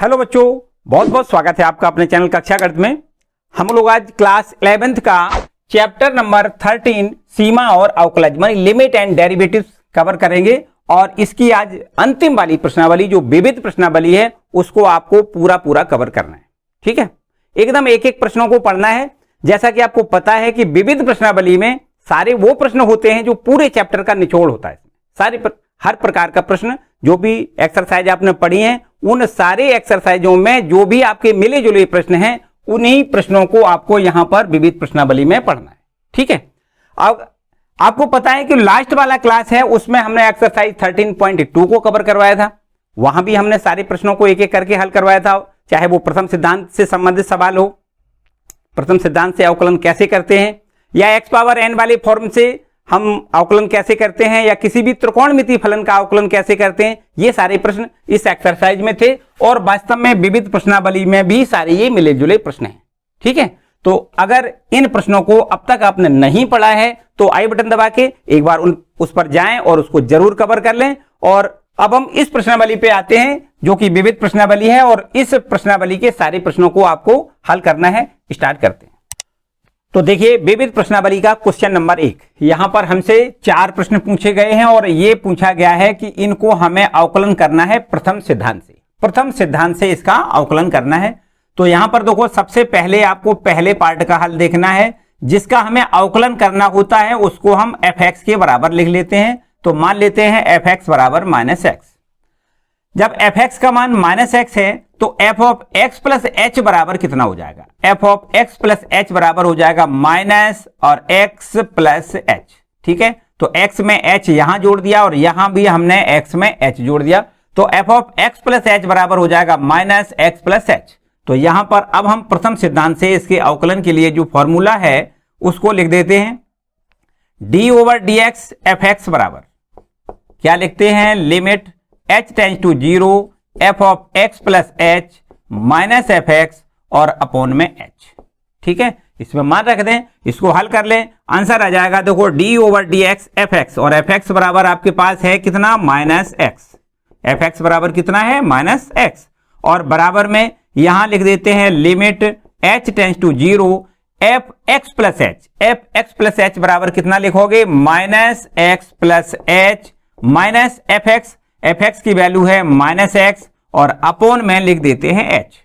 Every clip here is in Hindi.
हेलो बच्चों, बहुत बहुत स्वागत है आपका अपने चैनल कक्षा गणित में। हम लोग आज क्लास 11th का चैप्टर नंबर 13 सीमा और अवकलज मानी लिमिट एंड डेरिवेटिव्स कवर करेंगे और इसकी आज अंतिम वाली प्रश्नावली जो विविध प्रश्नावली है उसको आपको पूरा कवर करना है। ठीक है, एकदम एक एक प्रश्नों को पढ़ना है। जैसा कि आपको पता है कि विविध प्रश्नावली में सारे वो प्रश्न होते हैं जो पूरे चैप्टर का निचोड़ होता है। हर प्रकार का प्रश्न जो भी एक्सरसाइज आपने पढ़ी है उन सारे एक्सरसाइजों में जो भी आपके मिले जुले प्रश्न हैं उन्हीं प्रश्नों को आपको यहां पर विविध प्रश्नावली में पढ़ना है। ठीक है, अब आपको पता है कि लास्ट वाला क्लास है उसमें हमने एक्सरसाइज 13.2 को कवर करवाया था। वहां भी हमने सारे प्रश्नों को एक एक करके हल करवाया था, चाहे वो प्रथम सिद्धांत से संबंधित सवाल हो, प्रथम सिद्धांत से अवकलन कैसे करते हैं, या एक्स पावर एन वाले फॉर्म से हम अवकलन कैसे करते हैं, या किसी भी त्रिकोणमितीय फलन का अवकलन कैसे करते हैं। ये सारे प्रश्न इस एक्सरसाइज में थे और वास्तव में विविध प्रश्नावली में भी सारे ये मिले जुले प्रश्न हैं। ठीक है, तो अगर इन प्रश्नों को अब तक आपने नहीं पढ़ा है तो आई बटन दबा के एक बार उस पर जाएं और उसको जरूर कवर कर लें। और अब हम इस प्रश्नावली पे आते हैं जो कि विविध प्रश्नावली है और इस प्रश्नावली के सारे प्रश्नों को आपको हल करना है। स्टार्ट करते हैं। तो देखिए, विविध प्रश्नावली का क्वेश्चन नंबर 1, यहां पर हमसे 4 प्रश्न पूछे गए हैं और यह पूछा गया है कि इनको हमें अवकलन करना है प्रथम सिद्धांत से। प्रथम सिद्धांत से इसका अवकलन करना है। तो यहां पर देखो, सबसे पहले आपको पहले पार्ट का हल देखना है। जिसका हमें अवकलन करना होता है उसको हम f(x) के बराबर लिख लेते हैं। तो मान लेते हैं f(x) बराबर -x। जब f(x) का मान -x है तो f(x) प्लस h बराबर कितना हो जाएगा? f(x) प्लस h बराबर हो जाएगा माइनस और x प्लस h। ठीक है, तो x में h यहां जोड़ दिया और यहां भी हमने x में h जोड़ दिया। तो f(x) प्लस h बराबर हो जाएगा माइनस x प्लस h। तो यहां पर अब हम प्रथम सिद्धांत से इसके अवकलन के लिए जो फॉर्मूला है उसको लिख देते हैं। d/dx f(x) बराबर क्या लिखते हैं? Limit h tends to 0 f(x) plus h minus f(x) और अपॉन में h। ठीक है, इसमें मान रख दें, इसको हल कर लें, आंसर आ जाएगा। देखो d/dx f(x) और f(x) बराबर आपके पास है कितना? -x। f(x) बराबर कितना है? -x। और बराबर में यहां लिख देते हैं limit h tends to 0 f(x) plus h। f(x) plus h बराबर कितना लिखोगे? -x plus h minus f(x). f(x) की वैल्यू है -x और अपॉन में लिख देते हैं h।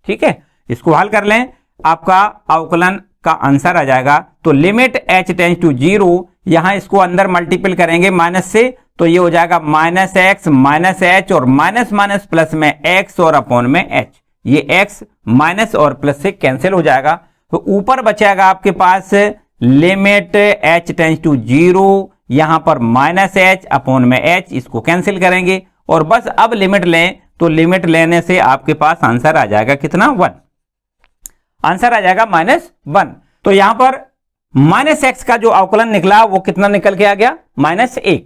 ठीक है, इसको हल कर लें, आपका अवकलन का आंसर आ जाएगा। तो लिमिट h टेंड्स टू 0, यहां इसको अंदर मल्टीपल करेंगे माइनस से, तो ये हो जाएगा -x माइनस h और माइनस माइनस प्लस में x और अपॉन में h। ये x माइनस और प्लस से कैंसिल हो जाएगा। तो ऊपर बचेगा आपके पास लिमिट h टेंड्स टू 0, यहां पर -h अपॉन में h, इसको कैंसिल करेंगे और बस अब लिमिट लें। तो लिमिट लेने से आपके पास आंसर आ जाएगा कितना? 1। आंसर आ जाएगा -1। तो यहां पर -x का जो अवकलन निकला वो कितना निकल के आ गया? -1।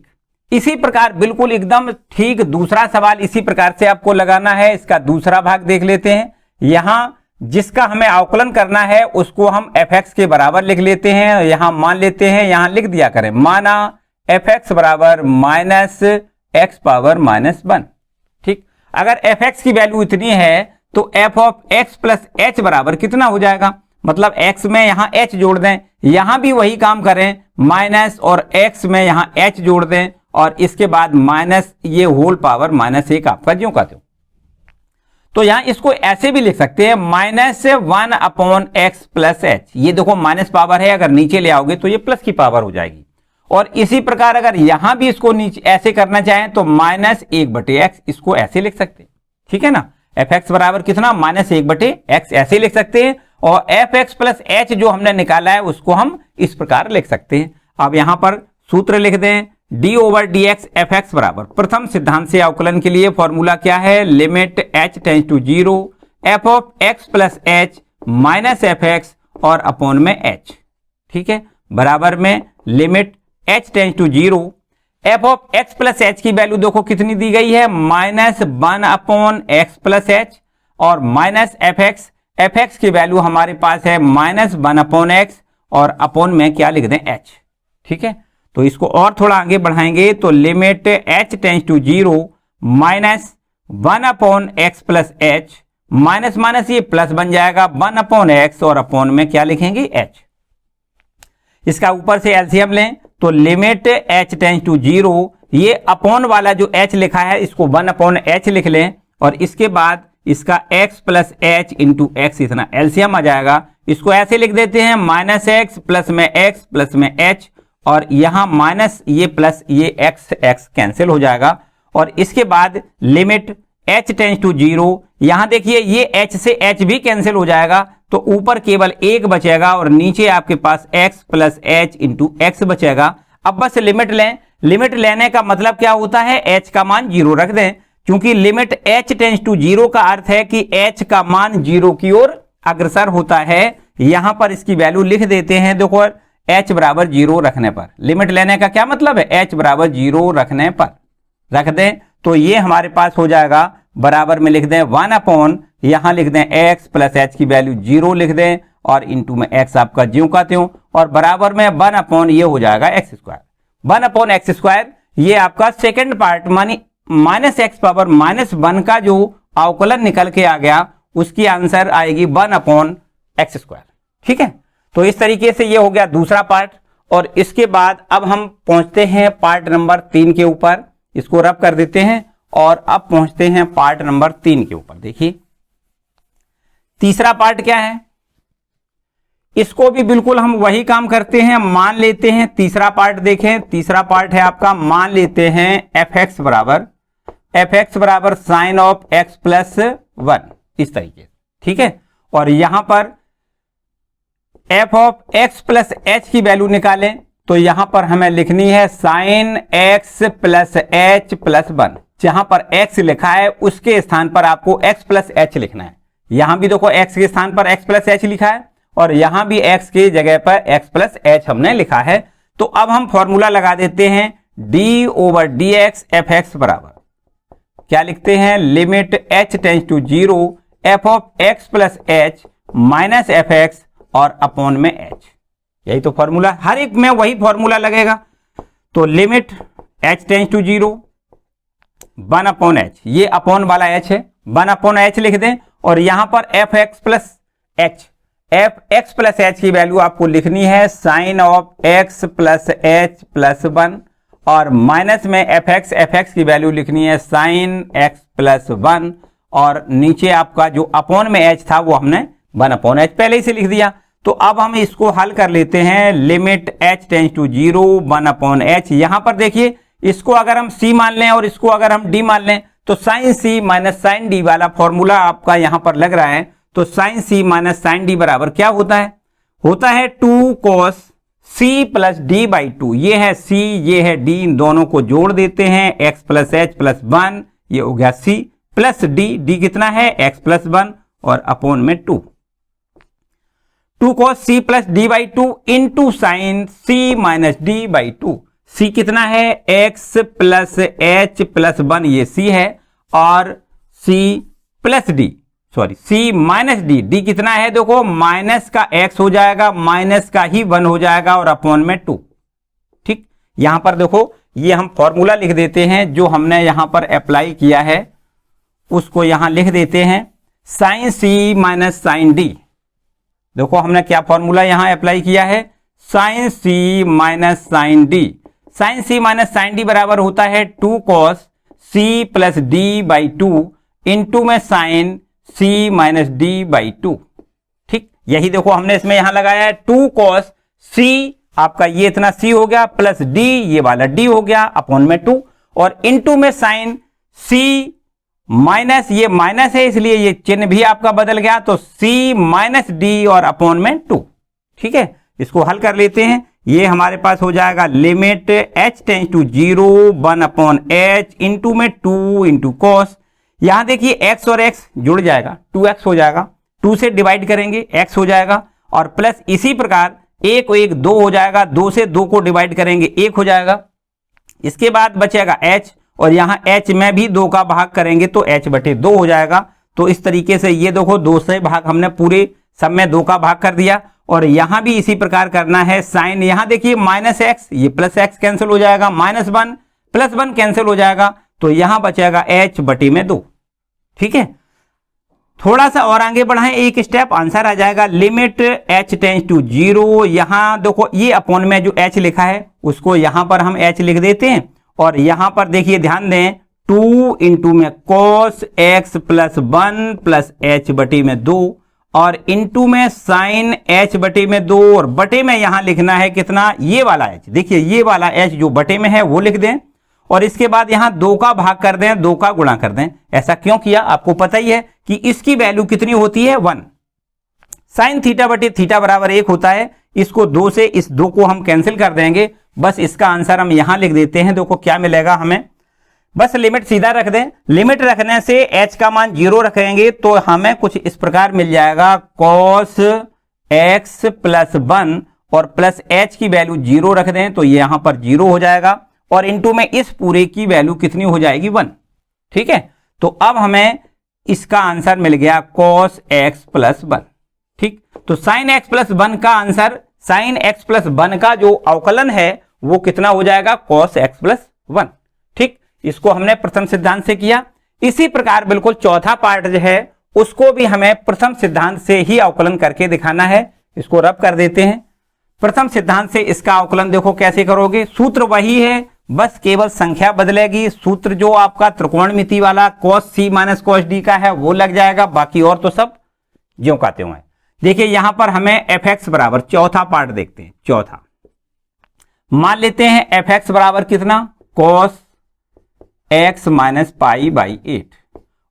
इसी प्रकार बिल्कुल एकदम ठीक दूसरा सवाल इसी प्रकार से आपको लगाना है। इसका दूसरा भाग देख लेते हैं। यहां जिसका हमें अवकलन करना है उसको हम f(x) के बराबर लिख लेते हैं। यहां मान लेते हैं, यहां लिख दिया करें, माना f(x) बराबर -x पावर -1। ठीक, अगर f(x) की वैल्यू इतनी है तो f(x) प्लस h बराबर कितना हो जाएगा? मतलब x में यहां h जोड़ दें, यहां भी वही काम करें, माइनस और x में यहां h जोड़ दें और इसके बाद माइनस ये होल पावर -1 आपका ज्यों का त्यों। तो यहां इसको ऐसे भी लिख सकते हैं -1 अपॉन x प्लस h। ये देखो माइनस पावर है, अगर नीचे ले आओगे तो ये प्लस की पावर हो जाएगी। और इसी प्रकार अगर यहां भी इसको नीचे ऐसे करना चाहें तो -1/x, इसको ऐसे लिख सकते हैं। ठीक है ना, f(x) बराबर कितना? -1/x ऐसे लिख सकते हैं। और f(x) प्लस h जो हमने निकाला है उसको हम इस प्रकार लिख सकते हैं। अब यहां पर सूत्र लिख दें, d/dx f(x) बराबर प्रथम सिद्धांत से अवकलन के लिए फॉर्मूला क्या है? Limit h tends to 0 f(x) plus h minus f(x) और अपॉन में h। ठीक है, बराबर में limit h tends to 0 f(x) plus h की वैल्यू देखो कितनी दी गई है? -1 अपॉन x प्लस h और माइनस f(x). f(x) की वैल्यू हमारे पास है -1 अपॉन x और अपॉन में क्या लिख दें? h। ठीक है, तो इसको और थोड़ा आगे बढ़ाएंगे तो limit h tends to 0 minus 1 upon x plus h, minus minus ये प्लस बन जाएगा 1 अपॉन एक्स और अपॉन में क्या लिखेंगे एच। इसका ऊपर से एलसीएम लें तो लिमिट h टेंस टू 0, ये अपॉन वाला जो h लिखा है इसको 1 अपॉन h लिख लें और इसके बाद इसका x plus H into x, इतना एलसीएम आ जाएगा। इसको ऐसे लिख देते हैं माइनस एक्स प्लस में x प्लस में h, और यहां माइनस ये प्लस ये x कैंसिल हो जाएगा। और इसके बाद लिमिट h टेंस टू 0, यहां देखिए ये h से h भी कैंसिल हो जाएगा तो ऊपर केवल एक बचेगा और नीचे आपके पास x plus H into x बचेगा। अब बस लिमिट लें, लिमिट लेने का मतलब क्या होता है, h का मान 0 रख दें, क्योंकि लिमिट h टेंस टू 0 का अर्थ है कि h का मान 0 की ओर अग्रसर होता है। यहां पर इसकी वैल्यू लिख देते हैं, देखो h बराबर 0 रखने पर। लिमिट लेने का क्या मतलब है, h बराबर 0 रखने पर रख दें तो ये हमारे पास हो जाएगा, बराबर में लिख दें 1 अपॉन, यहां लिख दें x प्लस एच की वैल्यू 0 लिख दें और इंटू में x आपका ज्यों का त्यों, और बराबर में 1 अपॉन ये हो जाएगा x square. 1 upon x square ये आपका सेकंड पार्ट मानी माइनस एक्स पावर माइनस 1 का जो अवकलन निकल के आ गया उसकी आंसर आएगी 1 अपॉन एक्स स्क्वायर। ठीक है, तो इस तरीके से ये हो गया दूसरा पार्ट। और इसके बाद अब हम पहुंचते हैं पार्ट नंबर 3 के ऊपर, इसको रब कर देते हैं और अब पहुंचते हैं पार्ट नंबर 3 के ऊपर। देखिए तीसरा पार्ट क्या है, इसको भी बिल्कुल हम वही काम करते हैं, मान लेते हैं तीसरा पार्ट। देखें तीसरा पार्ट है आपका, मान लेते हैं एफ एक्स बराबर साइन ऑफ एक्स प्लस 1, इस तरीके से। ठीक है, और यहां पर F of x plus h की वैल्यू निकालें तो यहां पर हमें लिखनी है sine x plus h plus 1। जहां पर x लिखा है उसके स्थान पर आपको x प्लस एच लिखना है। यहां भी देखो x के स्थान पर x प्लस एच लिखा है और यहां भी x की जगह पर x प्लस एच हमने लिखा है। तो अब हम फॉर्मूला लगा देते हैं d over d x f x बराबर क्या लिखते हैं, limit h tends to 0 f of x plus h minus f x और अपॉन में h। यही तो फॉर्मूला, हर एक में वही फॉर्मूला लगेगा। तो limit h tends to 0 1 upon h, ये अपॉन वाला h है, 1 अपॉन एच लिख दें और यहां पर एफ एक्स प्लस एच की वैल्यू आपको लिखनी है sine of x plus h plus 1 और माइनस में एफ एक्स की वैल्यू लिखनी है साइन एक्स प्लस 1 और नीचे आपका जो अपॉन में एच था वो हमने 1 अपॉन एच पहले ही से लिख दिया। तो अब हम इसको हल कर लेते हैं, limit h tends to 0 1 upon h. यहां पर देखिए इसको अगर हम c मान लें और इसको अगर हम d मान लें तो sine c minus sine d वाला फॉर्मूला आपका यहां पर लग रहा है। तो sine c minus sine d बराबर क्या होता है 2 cos c plus d by 2। ये है c, ये है d, इन दोनों को जोड़ देते हैं, x प्लस एच प्लस 1, ये हो गया c प्लस d कितना है x प्लस 1 और अपॉन में 2 cos c plus d by 2 into sign c minus d by 2। c कितना है x प्लस एच प्लस 1, ये c है, और c plus d c minus d कितना है, देखो माइनस का x हो जाएगा, माइनस का ही 1 हो जाएगा और अपॉन में 2। ठीक, यहां पर देखो ये हम फॉर्मूला लिख देते हैं जो हमने यहां पर अप्लाई किया है उसको यहां लिख देते हैं, sine c minus sine d। देखो हमने क्या फॉर्मूला यहां अप्लाई किया है, sine c minus sine d। Sine c minus sine d बराबर होता है 2 cos c plus d by 2 into में sine c minus d by 2। ठीक, यही देखो हमने इसमें यहां लगाया है 2 cos c, आपका ये इतना c हो गया, प्लस d, ये वाला d हो गया, अपॉन में 2 और इंटू में साइन c माइनस, ये माइनस है इसलिए ये चिन्ह भी आपका बदल गया, तो c माइनस d और अपॉन में 2। ठीक है, इसको हल कर लेते हैं। ये हमारे पास हो जाएगा limit h tends to 0 1 upon h into में 2 इंटू कॉस। यहां देखिए x और x जुड़ जाएगा, 2x हो जाएगा, 2 से डिवाइड करेंगे x हो जाएगा, और प्लस इसी प्रकार 1 को 1 2 हो जाएगा, 2 से 2 को डिवाइड करेंगे 1 हो जाएगा। इसके बाद बचेगा h और यहां h में भी 2 का भाग करेंगे तो h बटे 2 हो जाएगा। तो इस तरीके से ये देखो 2 से भाग हमने पूरे सब में 2 का भाग कर दिया, और यहां भी इसी प्रकार करना है। साइन यहां देखिए माइनस एक्स, ये प्लस एक्स कैंसिल हो जाएगा, माइनस 1 प्लस 1 कैंसिल हो जाएगा, तो यहां बचेगा h बटे में 2। ठीक है, थोड़ा सा और आगे बढ़ाएं एक स्टेप, आंसर आ जाएगा लिमिट h टेंस टू 0। यहां देखो ये अपॉन में जो h लिखा है उसको यहां पर हम h लिख देते हैं, और यहां पर देखिए ध्यान दें 2 इंटू में cos x plus 1 plus h बटी में 2, और इंटू में साइन h बटे में 2, और बटे में यहां लिखना है कितना, ये वाला h, देखिए ये वाला h जो बटे में है वो लिख दें, और इसके बाद यहां 2 का भाग कर दें, 2 का गुणा कर दें। ऐसा क्यों किया आपको पता ही है कि इसकी वैल्यू कितनी होती है 1, साइन थीटा बटे थीटा बराबर 1 होता है। इसको 2 से इस 2 को हम कैंसिल कर देंगे, बस इसका आंसर हम यहां लिख देते हैं। देखो क्या मिलेगा हमें, बस लिमिट सीधा रख दें, लिमिट रखने से h का मान 0 रखेंगे तो हमें कुछ इस प्रकार मिल जाएगा cos x प्लस 1 और प्लस h की वैल्यू 0 रख दें तो ये यहां पर 0 हो जाएगा, और इनटू में इस पूरे की वैल्यू कितनी हो जाएगी 1। ठीक है, तो अब हमें इसका आंसर मिल गया cos x प्लस 1। ठीक, तो sin x प्लस 1 का आंसर, sin x प्लस 1 का जो अवकलन है वो कितना हो जाएगा cos x प्लस 1। ठीक, इसको हमने प्रथम सिद्धांत से किया। इसी प्रकार बिल्कुल चौथा पार्ट जो है उसको भी हमें प्रथम सिद्धांत से ही अवकलन करके दिखाना है। इसको रब कर देते हैं, प्रथम सिद्धांत से इसका अवकलन देखो कैसे करोगे, सूत्र वही है, बस केवल संख्या बदलेगी। सूत्र जो आपका त्रिकोणमिति वाला cos c minus cos d का है वो लग जाएगा, बाकी और तो सब ज्यों का त्यों है। देखिए यहां पर हमें fx बराबर, चौथा पार्ट देखते हैं, चौथा मान लेते हैं fx बराबर कितना, cos x minus pi by 8,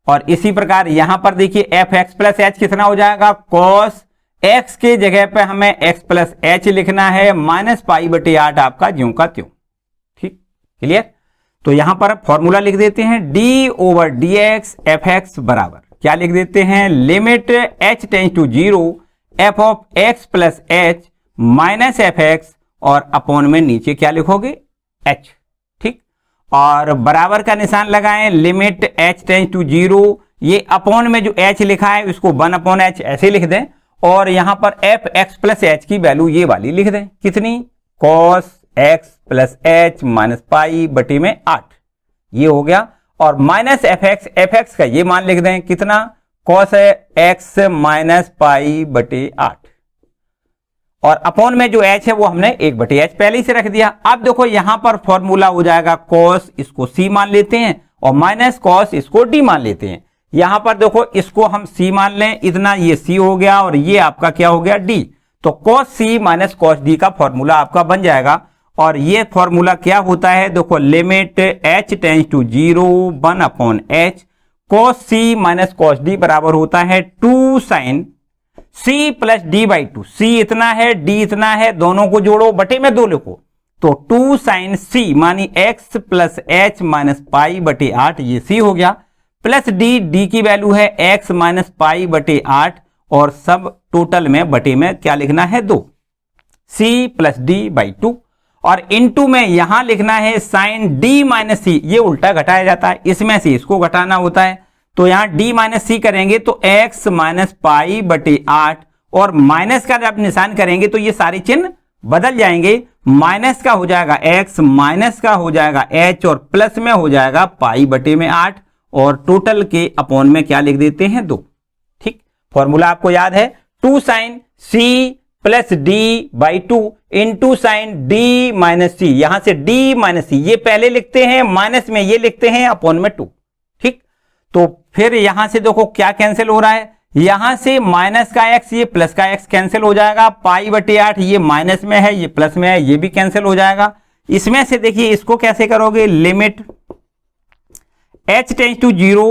और इसी प्रकार यहां पर देखिए fx प्लस h कितना हो जाएगा, cos x के जगह पे हमें x प्लस h लिखना है, माइनस पाई बटे 8 आपका ज्यों का त्यों। ठीक, क्लियर। तो यहां पर फॉर्मूला लिख देते हैं d ओवर dx fx बराबर क्या लिख देते हैं, limit h tends to 0 f of x plus h minus fx, और अपॉन में नीचे क्या लिखोगे h। ठीक, और बराबर का निशान लगाएं, लिमिट h टेंस टू 0, ये अपॉन में जो h लिखा है उसको 1 अपॉन h ऐसे लिख दें, और यहां पर f x प्लस h की वैल्यू ये वाली लिख दें, कितनी, cos x plus h minus pi बटे में 8, ये हो गया, और माइनस fx का ये मान लिख दें कितना, cos x माइनस पाई बटे 8, और अपॉन में जो h है वो हमने 1 बटे h पहले ही से रख दिया। अब देखो यहां पर फॉर्मूला हो जाएगा cos, इसको c मान लेते हैं, और माइनस cos इसको d मान लेते हैं। यहां पर देखो इसको हम c मान लें, इतना ये c हो गया, और ये आपका क्या हो गया d, तो cos c minus cos d का फॉर्मूला आपका बन जाएगा। और ये फॉर्मूला क्या होता है, देखो limit h tends to 0 1 upon h, cos c minus cos d बराबर होता है 2 sine c plus d by 2, c इतना है d इतना है, दोनों को जोड़ो बटे में 2 लिखो, तो 2 साइन c मानी x plus h minus pi बटे 8, ये c हो गया, प्लस d की वैल्यू है x माइनस पाई बटे 8, और सब टोटल में बटे में क्या लिखना है 2, c प्लस d बाई 2, और इनटू में यहां लिखना है साइन d माइनस c, ये उल्टा घटाया जाता है, इसमें से इसको घटाना होता है, तो यहां d माइनस c करेंगे तो x माइनस पाई बटे 8, और माइनस का जब निशान करेंगे तो ये सारे चिन्ह बदल जाएंगे, माइनस का हो जाएगा x, माइनस का हो जाएगा h, और प्लस में हो जाएगा पाई बटे में 8, और टोटल के अपॉन में क्या लिख देते हैं 2। ठीक, फॉर्मूला आपको याद है, 2 sine c plus d by 2 into sine d minus c, यहां से d माइनस c ये पहले लिखते हैं, माइनस में ये लिखते हैं, अपॉन में 2। ठीक, तो फिर यहां से देखो क्या कैंसिल हो रहा है, यहां से माइनस का x ये प्लस का x कैंसिल हो जाएगा, पाई बटे 8 ये माइनस में है ये प्लस में है, ये भी कैंसिल हो जाएगा। इसमें से देखिए इसको कैसे करोगे, limit h tends to 0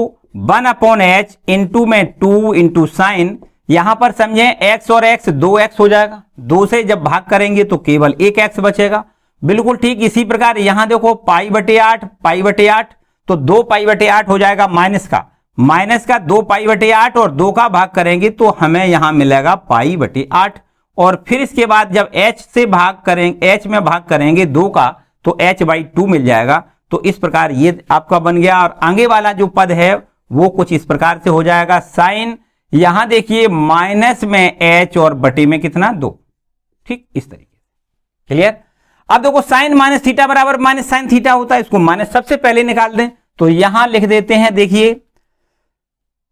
1 upon h into में 2 इंटू साइन, यहां पर समझे x और x 2x हो जाएगा, 2 से जब भाग करेंगे तो केवल 1x बचेगा। बिल्कुल ठीक इसी प्रकार यहां देखो पाई बटे 8 तो 2 पाई बटे 8 हो जाएगा, माइनस का 2 पाई बटे 8, और 2 का भाग करेंगे तो हमें यहां मिलेगा पाई बटे 8, और फिर इसके बाद जब h से भाग करेंगे, h में भाग करेंगे 2 का तो h बाई 2 मिल जाएगा। तो इस प्रकार ये आपका बन गया, और आगे वाला जो पद है वो कुछ इस प्रकार से हो जाएगा, साइन यहां देखिए माइनस में h और बटे में कितना 2। ठीक, इस तरीके से क्लियर। अब देखो साइन माइनस थीटा बराबर माइनस साइन थीटा होता है, इसको माइनस सबसे पहले निकाल दें, तो यहां लिख देते हैं, देखिए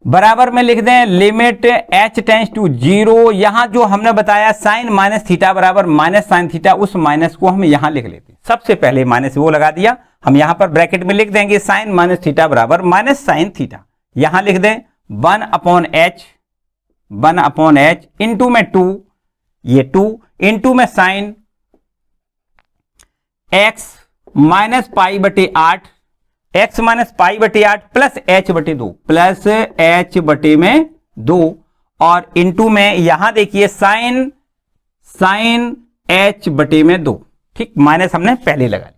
बराबर में लिख दें लिमिट h टेंस टू 0। यहां जो हमने बताया साइन माइनस थीटा बराबर माइनस साइन थीटा, उस माइनस को हम यहां लिख लेते हैं। सबसे पहले माइनस वो लगा दिया, हम यहां पर ब्रैकेट में लिख देंगे साइन माइनस थीटा बराबर माइनस साइन थीटा। यहां लिख दें 1/h इंटू में 2, ये 2 इंटू में साइन x माइनस पाई बटे 8, x माइनस पाई बटे 8 प्लस h बटे 2, प्लस h बटे में 2 और इंटू में यहां देखिए साइन h बटे में 2। ठीक, माइनस हमने पहले लगा लिया।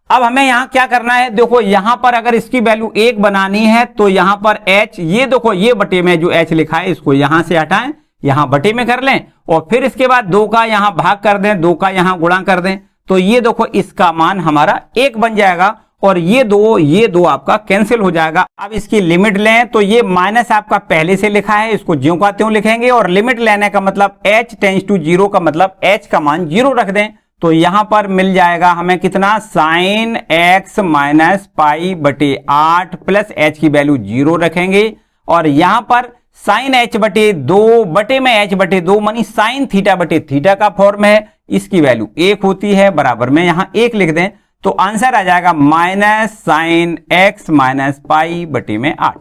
अब हमें यहां क्या करना है, देखो यहां पर अगर इसकी वैल्यू 1 बनानी है तो यहां पर h, ये देखो ये बटे में जो h लिखा है इसको यहां से हटाएं, यहां बटे में कर लें और फिर इसके बाद 2 का यहां भाग कर दें, 2 का यहां गुणा कर दें, तो ये देखो इसका मान हमारा 1 बन जाएगा और ये दो आपका कैंसिल हो जाएगा। अब इसकी लिमिट लें तो ये माइनस आपका पहले से लिखा है, इसको ज्यों का त्यों लिखेंगे और लिमिट लेने का मतलब h टेंस टू 0 का मतलब h का मान 0 रख दें, तो यहां पर मिल जाएगा हमें कितना, साइन x माइनस पाई बटे 8 प्लस h की वैल्यू 0 रखेंगे और यहां पर साइन h बटे 2 बटे में h बटे 2 मानी साइन थीटा बटे थीटा का फॉर्म है, इसकी वैल्यू 1 होती है, बराबर में यहां 1 लिख दें तो आंसर आ जाएगा minus sine x minus pi बटे में 8।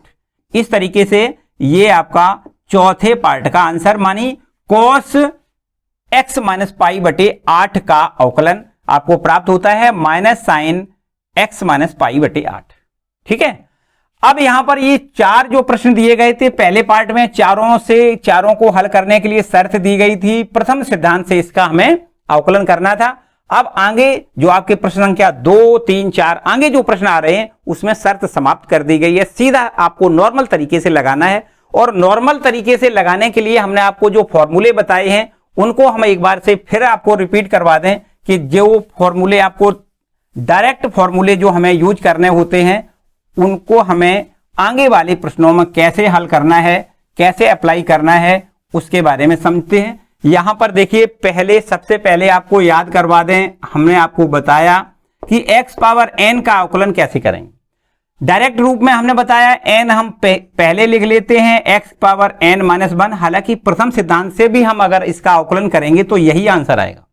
इस तरीके से ये आपका चौथे पार्ट का आंसर मानी कॉस x माइनस पाई बटे 8 का अवकलन आपको प्राप्त होता है minus sine x minus pi बटे 8। ठीक है, अब यहां पर ये 4 जो प्रश्न दिए गए थे पहले पार्ट में, चारों को हल करने के लिए शर्त दी गई थी, प्रथम सिद्धांत से इसका हमें अवकलन करना था। अब आगे जो आपके प्रश्न संख्या 2, 3, 4 आगे जो प्रश्न आ रहे हैं उसमें शर्त समाप्त कर दी गई है, सीधा आपको नॉर्मल तरीके से लगाना है और नॉर्मल तरीके से लगाने के लिए हमने आपको जो फॉर्मूले बताए हैं उनको हम एक बार से फिर आपको रिपीट करवा दें कि जो फॉर्मूले आपको डायरेक्ट फॉर्मूले जो हमें यूज करने होते हैं उनको हमें आगे वाले प्रश्नों में कैसे हल करना है, कैसे अप्लाई करना है, उसके बारे में समझते हैं। यहां पर देखिए सबसे पहले आपको याद करवा दें, हमने आपको बताया कि x पावर n का अवकलन कैसे करेंगे। डायरेक्ट रूप में हमने बताया n हम पहले लिख लेते हैं x पावर n माइनस 1, हालांकि प्रथम सिद्धांत से भी हम अगर इसका अवकलन करेंगे तो यही आंसर आएगा,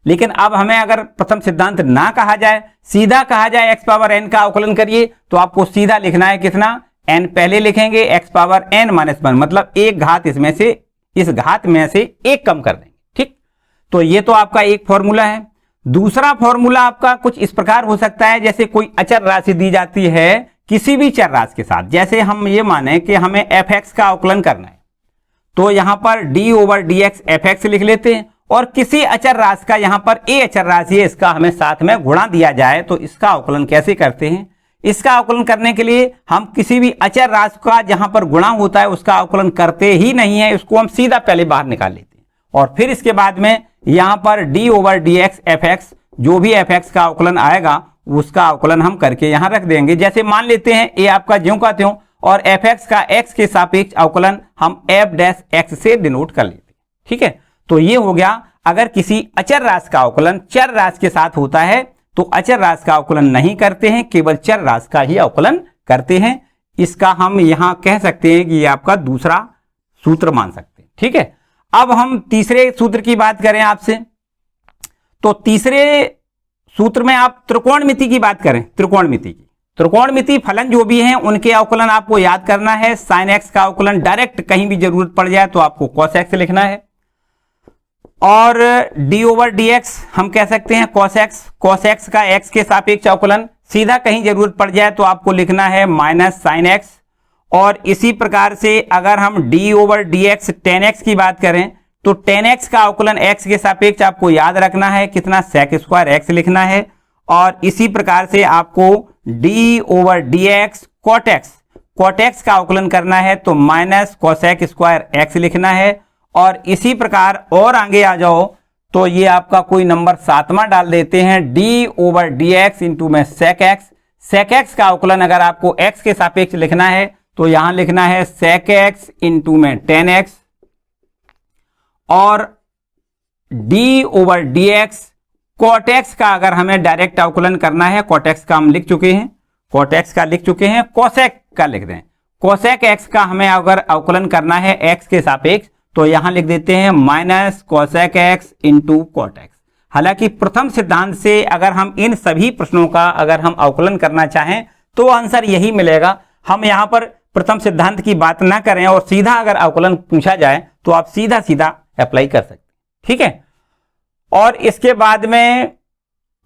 लेकिन अब हमें अगर प्रथम सिद्धांत ना कहा जाए, सीधा कहा जाए x पावर n का अवकलन करिए, तो आपको सीधा लिखना है कितना, n पहले लिखेंगे x पावर n माइनस 1, मतलब एक घात इसमें से, इस घात में से एक कम कर देंगे। ठीक, तो ये तो आपका एक फॉर्मूला है। दूसरा फॉर्मूला आपका कुछ इस प्रकार हो सकता है, जैसे कोई अचर राशि दी जाती है किसी भी चर राशि के साथ, जैसे हम ये माने कि हमें fx का अवकलन करना है, तो यहां पर d/dx fx लिख लेते हैं और किसी अचर राशि का यहां पर a अचर राशि है इसका हमें साथ में गुणा दिया जाए तो इसका अवकलन कैसे करते हैं। इसका अवकलन करने के लिए हम किसी भी अचर राशि का जहां पर गुणा होता है उसका अवकलन करते ही नहीं है, इसको हम सीधा पहले बाहर निकाल लेते हैं और फिर इसके बाद में यहां पर d/dx fx जो भी fx का अवकलन आएगा उसका अवकलन हम करके यहां रख देंगे। जैसे मान लेते हैं a आपका ज्यों का त्यों और fx का x के सापेक्ष अवकलन हम f' से डिनोट कर लेते हैं। ठीक है, तो ये हो गया, अगर किसी अचर राशि का अवकलन चर राशि के साथ होता है तो अचर राशि का अवकलन नहीं करते हैं, केवल चर राशि का ही अवकलन करते हैं। इसका हम यहां कह सकते हैं कि ये आपका दूसरा सूत्र मान सकते हैं। ठीक है, अब हम तीसरे सूत्र की बात करें आपसे, तो तीसरे सूत्र में आप त्रिकोणमिति की बात करें, त्रिकोणमिति फलन जो भी हैं उनके अवकलन आपको याद करना है। साइन x का अवकलन डायरेक्ट कहीं भी जरूरत पड़ जाए तो आपको cos x लिखना है और d/dx हम कह सकते हैं cos x का x के सापेक्ष अवकलन, सीधा कहीं जरूरत पड़ जाए तो आपको लिखना है माइनस साइन x। और इसी प्रकार से अगर हम d/dx tan x की बात करें तो tan x का अवकलन x के सापेक्ष आपको याद रखना है कितना, sec स्क्वायर x लिखना है। और इसी प्रकार से आपको d/dx cot x का अवकलन करना है तो माइनस cosec स्क्वायर x लिखना है। और इसी प्रकार और आगे आ जाओ तो ये आपका कोई नंबर 7वां डाल देते हैं, d/dx इंटू में sec x का अवकलन अगर आपको x के सापेक्ष लिखना है तो यहां लिखना है sec x इंटू में tan x। और d/dx cot x का अगर हमें डायरेक्ट अवकलन करना है, cot x का हम लिख चुके हैं, cos x का लिख दें, कोसेक एक्स का हमें अगर अवकलन करना है एक्स के सापेक्ष तो यहां लिख देते हैं minus cosec x into cot x. हालांकि प्रथम सिद्धांत से अगर हम इन सभी प्रश्नों का अगर हम अवकलन करना चाहें तो आंसर यही मिलेगा। हम यहां पर प्रथम सिद्धांत की बात ना करें और सीधा अगर अवकलन पूछा जाए तो आप सीधा सीधा अप्लाई कर सकते, ठीक है। और इसके बाद में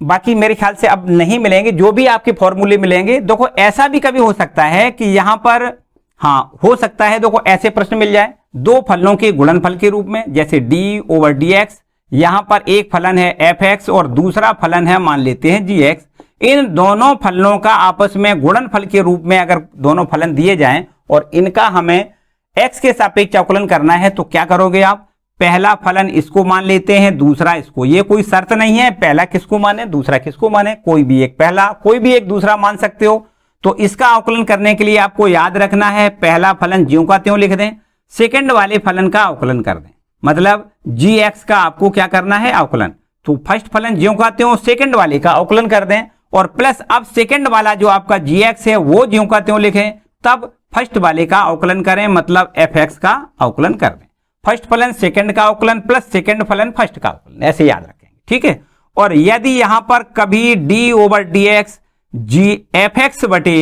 बाकी मेरे ख्याल से अब नहीं मिलेंगे, जो भी आपके फॉर्मूले मिलेंगे। देखो ऐसा भी कभी हो सकता है कि यहां पर हो सकता है देखो ऐसे प्रश्न मिल जाए दो फलनों के गुणनफल के रूप में, जैसे डी ओवर डी एक्स। यहां पर एक फलन है एफ एक्स और दूसरा फलन है मान लेते हैं जी एक्स। इन दोनों फलनों का आपस में गुणनफल के रूप में अगर दोनों फलन दिए जाएं और इनका हमें एक्स के सापेक्ष अवकलन करना है तो क्या करोगे आप, पहला फलन इसको मान लेते हैं, दूसरा इसको। ये कोई शर्त नहीं है पहला किसको माने दूसरा किसको माने, कोई भी एक पहला कोई भी एक दूसरा मान सकते हो। तो इसका अवकलन करने के लिए आपको याद रखना है पहला फलन ज्यों का त्यों लिख दें, सेकंड वाले फलन का अवकलन कर दें। मतलब जी एक्स का आपको क्या करना है अवकलन, तो फर्स्ट फलन ज्यों का त्यों सेकंड वाले का अवकलन कर दें और प्लस अब सेकंड वाला जो आपका जी एक्स है वो ज्यों का त्यों लिखें, तब फर्स्ट वाले का अवकलन करें, मतलब एफ एक्स का अवकलन कर दें। फर्स्ट फलन सेकंड का अवकलन प्लस सेकंड फलन फर्स्ट का अवकलन, ऐसे याद रखेंगे, ठीक है। और यदि यहां पर कभी डी ओवर डी एक्स जी एफ एक्स बटे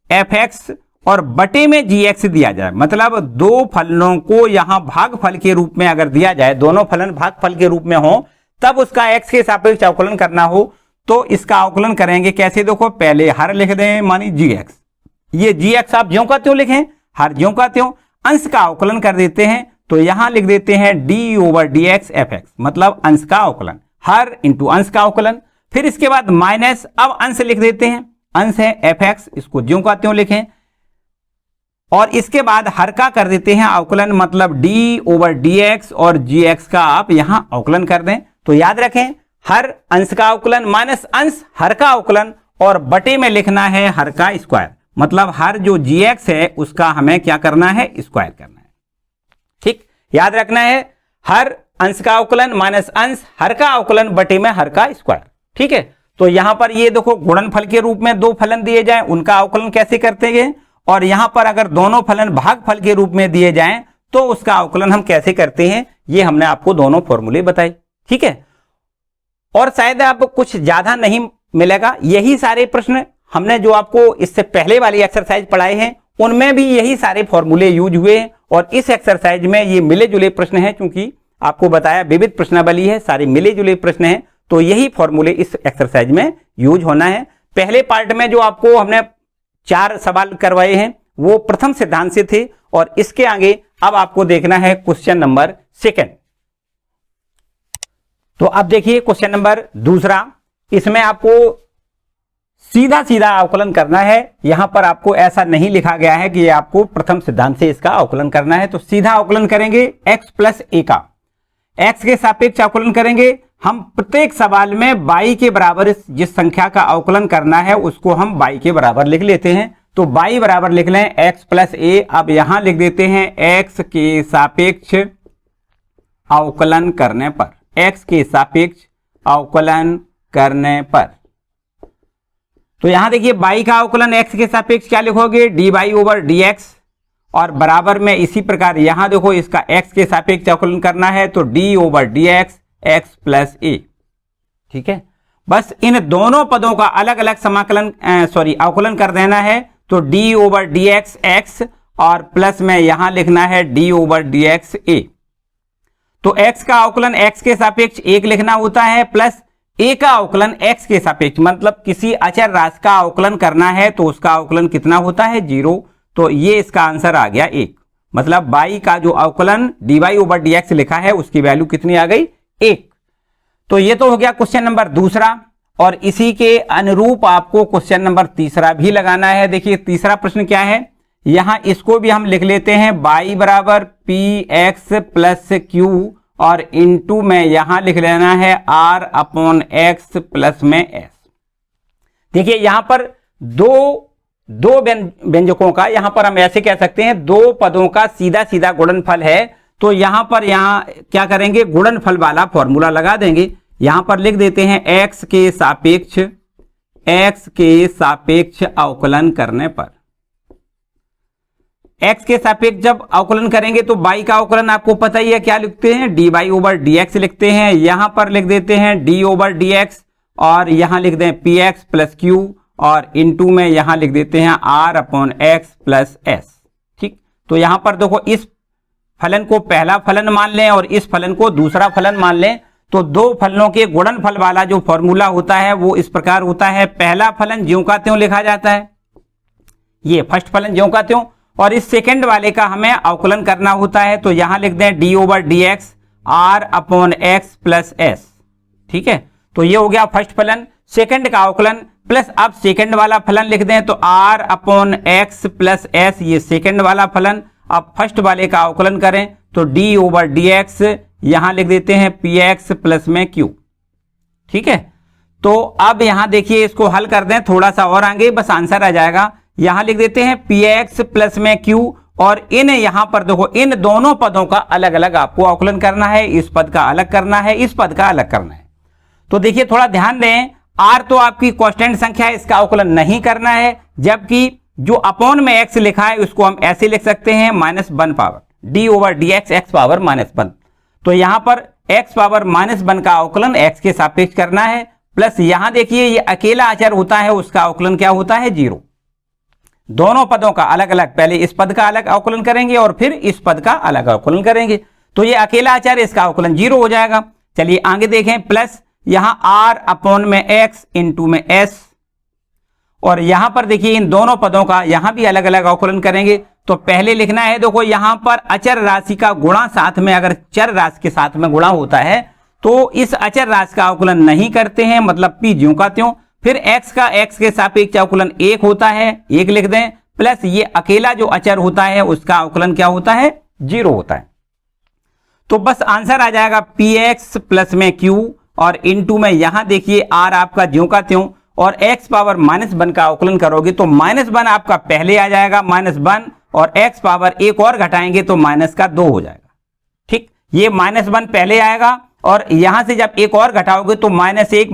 एफ एक्स और बटे में जी एक्स दिया जाए, मतलब दो फलनों को यहां भागफल के रूप में अगर दिया जाए, दोनों फलन भागफल के रूप में हो, तब उसका एक्स के सापेक्ष अवकलन करना हो तो इसका अवकलन करेंगे कैसे, देखो पहले हर लिख दें मानी जी एक्स, ये जी एक्स आप ज्यों का त्यों लिखें, हर ज्यों का त्यों, अंश का अवकलन कर देते हैं तो यहां लिख देते हैं D over d x f x, मतलब अंश का अवकलन, हर इंटू अंश का अवकलन। फिर इसके बाद माइनस, अब अंश लिख देते हैं, अंश है एफ एक्स, इसको ज्यों का त्यों लिखें और इसके बाद हर का कर देते हैं अवकलन, मतलब डी ओवर डी एक्स और जी एक्स का आप यहां अवकलन कर दें। तो याद रखें हर अंश का अवकलन माइनस अंश हर का अवकलन और बटे में लिखना है हर का स्क्वायर, मतलब हर जो जी एक्स है उसका हमें क्या करना है स्क्वायर करना है, ठीक। याद रखना है हर अंश का अवकलन माइनस अंश हर का अवकलन बटे में हर का स्क्वायर, ठीक है। तो यहां पर ये देखो गुणनफल के रूप में दो फलन दिए जाएं उनका अवकलन कैसे करते हैं, और यहां पर अगर दोनों फलन भागफल के रूप में दिए जाएं तो उसका अवकलन हम कैसे करते हैं, ये हमने आपको दोनों फॉर्मूले बताए, ठीक है। और शायद आपको कुछ ज्यादा नहीं मिलेगा, यही सारे प्रश्न हमने जो आपको इससे पहले वाली एक्सरसाइज पढ़ाए हैं उनमें भी यही सारे फॉर्मूले यूज हुए हैं और इस एक्सरसाइज में ये मिले जुले प्रश्न हैं, क्योंकि आपको बताया विविध प्रश्नावली है, सारे मिले जुले प्रश्न हैं, तो यही फॉर्मूले इस एक्सरसाइज में यूज होना है। पहले पार्ट में जो आपको हमने 4 सवाल करवाए हैं वो प्रथम सिद्धांत से थे और इसके आगे अब आपको देखना है क्वेश्चन नंबर 2। तो अब देखिए क्वेश्चन नंबर 2, इसमें आपको सीधा सीधा अवकलन करना है। यहां पर आपको ऐसा नहीं लिखा गया है कि आपको प्रथम सिद्धांत से इसका अवकलन करना है, तो सीधा अवकलन करेंगे x प्लस a का, x के सापेक्ष अवकलन करेंगे। हम प्रत्येक सवाल में y के बराबर जिस संख्या का अवकलन करना है उसको हम y के बराबर लिख लेते हैं, तो y बराबर लिख लें x प्लस a। अब यहां लिख देते हैं x के सापेक्ष अवकलन करने पर, x के सापेक्ष अवकलन करने पर, तो यहां देखिए y का अवकलन x के सापेक्ष क्या लिखोगे dy ओवर dx, और बराबर में इसी प्रकार यहां देखो इसका x के सापेक्ष अवकलन करना है तो d over dx x plus a, ठीक है। बस इन दोनों पदों का अलग अलग समाकलन अवकलन कर देना है, तो d ओवर dx x और प्लस में यहां लिखना है d ओवर dx a। तो x का अवकलन x के सापेक्ष 1 लिखना होता है, प्लस a का अवकलन x के सापेक्ष, मतलब किसी अचर राशि का अवकलन करना है तो उसका अवकलन कितना होता है 0, तो ये इसका आंसर आ गया 1। मतलब y का जो अवकलन dy ओवर dx लिखा है उसकी वैल्यू कितनी आ गई 1। तो ये तो हो गया क्वेश्चन नंबर 2 और इसी के अनुरूप आपको क्वेश्चन नंबर 3 भी लगाना है। देखिए तीसरा प्रश्न क्या है, यहां इसको भी हम लिख लेते हैं y बराबर पी एक्स प्लस क्यू और इनटू में यहां लिख लेना है r अपॉन x प्लस में s। देखिए यहां पर दो व्यंजकों का, यहां पर हम ऐसे कह सकते हैं दो पदों का सीधा सीधा गुणनफल है, तो यहां पर क्या करेंगे गुणनफल वाला फॉर्मूला लगा देंगे। यहां पर लिख देते हैं x के सापेक्ष अवकलन करने पर, x के सापेक्ष जब अवकलन करेंगे तो y का अवकलन आपको पता ही है, क्या लिखते हैं, dy ओवर dx लिखते हैं। यहां पर लिख देते हैं d ओवर dx और यहां लिख दें px प्लस q और इनटू में यहां लिख देते हैं r upon x plus s। ठीक, तो यहां पर देखो इस फलन को पहला फलन मान लें और इस फलन को दूसरा फलन मान लें, तो दो फलनों के गुणनफल वाला जो फॉर्मूला होता है वो इस प्रकार होता है। पहला फलन ज्यों का त्यों लिखा जाता है, ये फर्स्ट फलन ज्यों का त्यों, और इस सेकंड वाले का हमें अवकलन करना होता है। तो यहां लिख दें d over dx r upon x plus s। ठीक है, तो ये हो गया फर्स्ट फलन, सेकंड का अवकलन प्लस अब सेकंड वाला फलन लिख दें तो r upon x plus s, ये सेकंड वाला फलन। अब फर्स्ट वाले का अवकलन करें तो d ओवर dx यहां लिख देते हैं px प्लस में q। ठीक है, तो अब यहां देखिए इसको हल कर दें थोड़ा सा और आगे, बस आंसर आ जाएगा। यहां लिख देते हैं px प्लस में q और इन यहां पर देखो इन दोनों पदों का अलग अलग आपको अवकलन करना है, इस पद का अलग करना है, इस पद का अलग करना है। तो देखिए थोड़ा ध्यान दें, r तो आपकी कांस्टेंट संख्या है, इसका अवकलन नहीं करना है, जबकि जो अपॉन में x लिखा है उसको हम ऐसे लिख सकते हैं -1 power d over dx x power -1। तो यहां पर x पावर -1 का अवकलन x के सापेक्ष करना है, प्लस यहां देखिए ये अकेला अचर होता है, उसका अवकलन क्या होता है, 0। दोनों पदों का अलग अलग, पहले इस पद का अलग अवकलन करेंगे और फिर इस पद का अलग अवकलन करेंगे, तो ये अकेला अचर इसका अवकलन 0 हो जाएगा। चलिए आगे देखें, प्लस यहां r अपॉन में x इंटू में s, और यहां पर देखिए इन दोनों पदों का यहां भी अलग अलग अवकलन करेंगे। तो पहले लिखना है, देखो यहां पर अचर राशि का गुणा साथ में, अगर चर राशि के साथ में गुणा होता है तो इस अचर राशि का अवकलन नहीं करते हैं, मतलब p ज्यों का त्यों। फिर x का x के सापेक्ष अवकलन 1 होता है, 1 लिख दें, प्लस ये अकेला जो अचर होता है उसका अवकलन क्या होता है, 0 होता है। तो बस आंसर आ जाएगा px प्लस में q और इनटू में यहां देखिए r आपका ज्यों का त्यों, और x पावर -1 का अवकलन करोगे तो -1 आपका पहले आ जाएगा, -1, और x पावर 1 और घटाएंगे तो -2 हो जाएगा। ठीक, ये -1 पहले आएगा और यहां से जब 1 और घटाओगे तो -1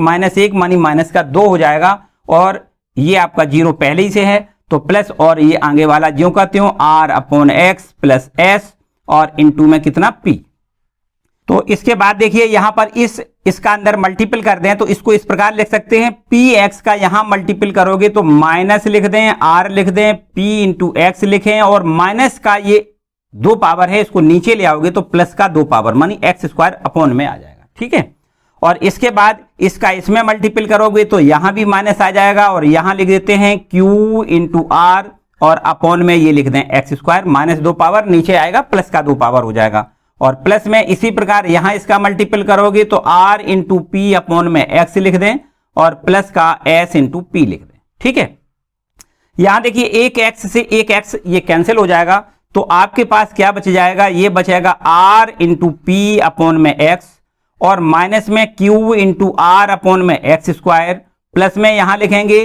मानी -2 हो जाएगा, और ये आपका 0 पहले ही से है, तो प्लस और ये आगे वाला ज्यों का त्यों r upon x plus s और इनटू में कितना p। तो इसके बाद देखिए यहां पर इसका अंदर मल्टीपल कर दें तो इसको इस प्रकार लिख सकते हैं, px का यहां मल्टीपल करोगे तो माइनस लिख दें, r लिख दें, p इंटू x लिखें, और माइनस का ये 2 पावर है, इसको नीचे ले आओगे तो प्लस का 2 पावर मानी x स्क्वायर अपॉन में आ जाएगा। ठीक है, और इसके बाद इसका इसमें मल्टीपल करोगे तो यहां भी माइनस आ जाएगा, और यहां लिख देते हैं q इंटू r और अपॉन में ये लिख दें x स्क्वायर, -2 पावर नीचे आएगा, प्लस का 2 पावर हो जाएगा, और प्लस में इसी प्रकार यहां इसका मल्टीपल करोगे तो r इंटू पी अपॉन में x लिख दें और प्लस का s इंटू पी लिख दें। ठीक है, यहां देखिए एक x से एक x ये कैंसिल हो जाएगा, तो आपके पास क्या बच जाएगा, ये बचेगा r इंटू पी अपॉन में x और माइनस में q इंटू r अपॉन में x स्क्वायर, प्लस में यहां लिखेंगे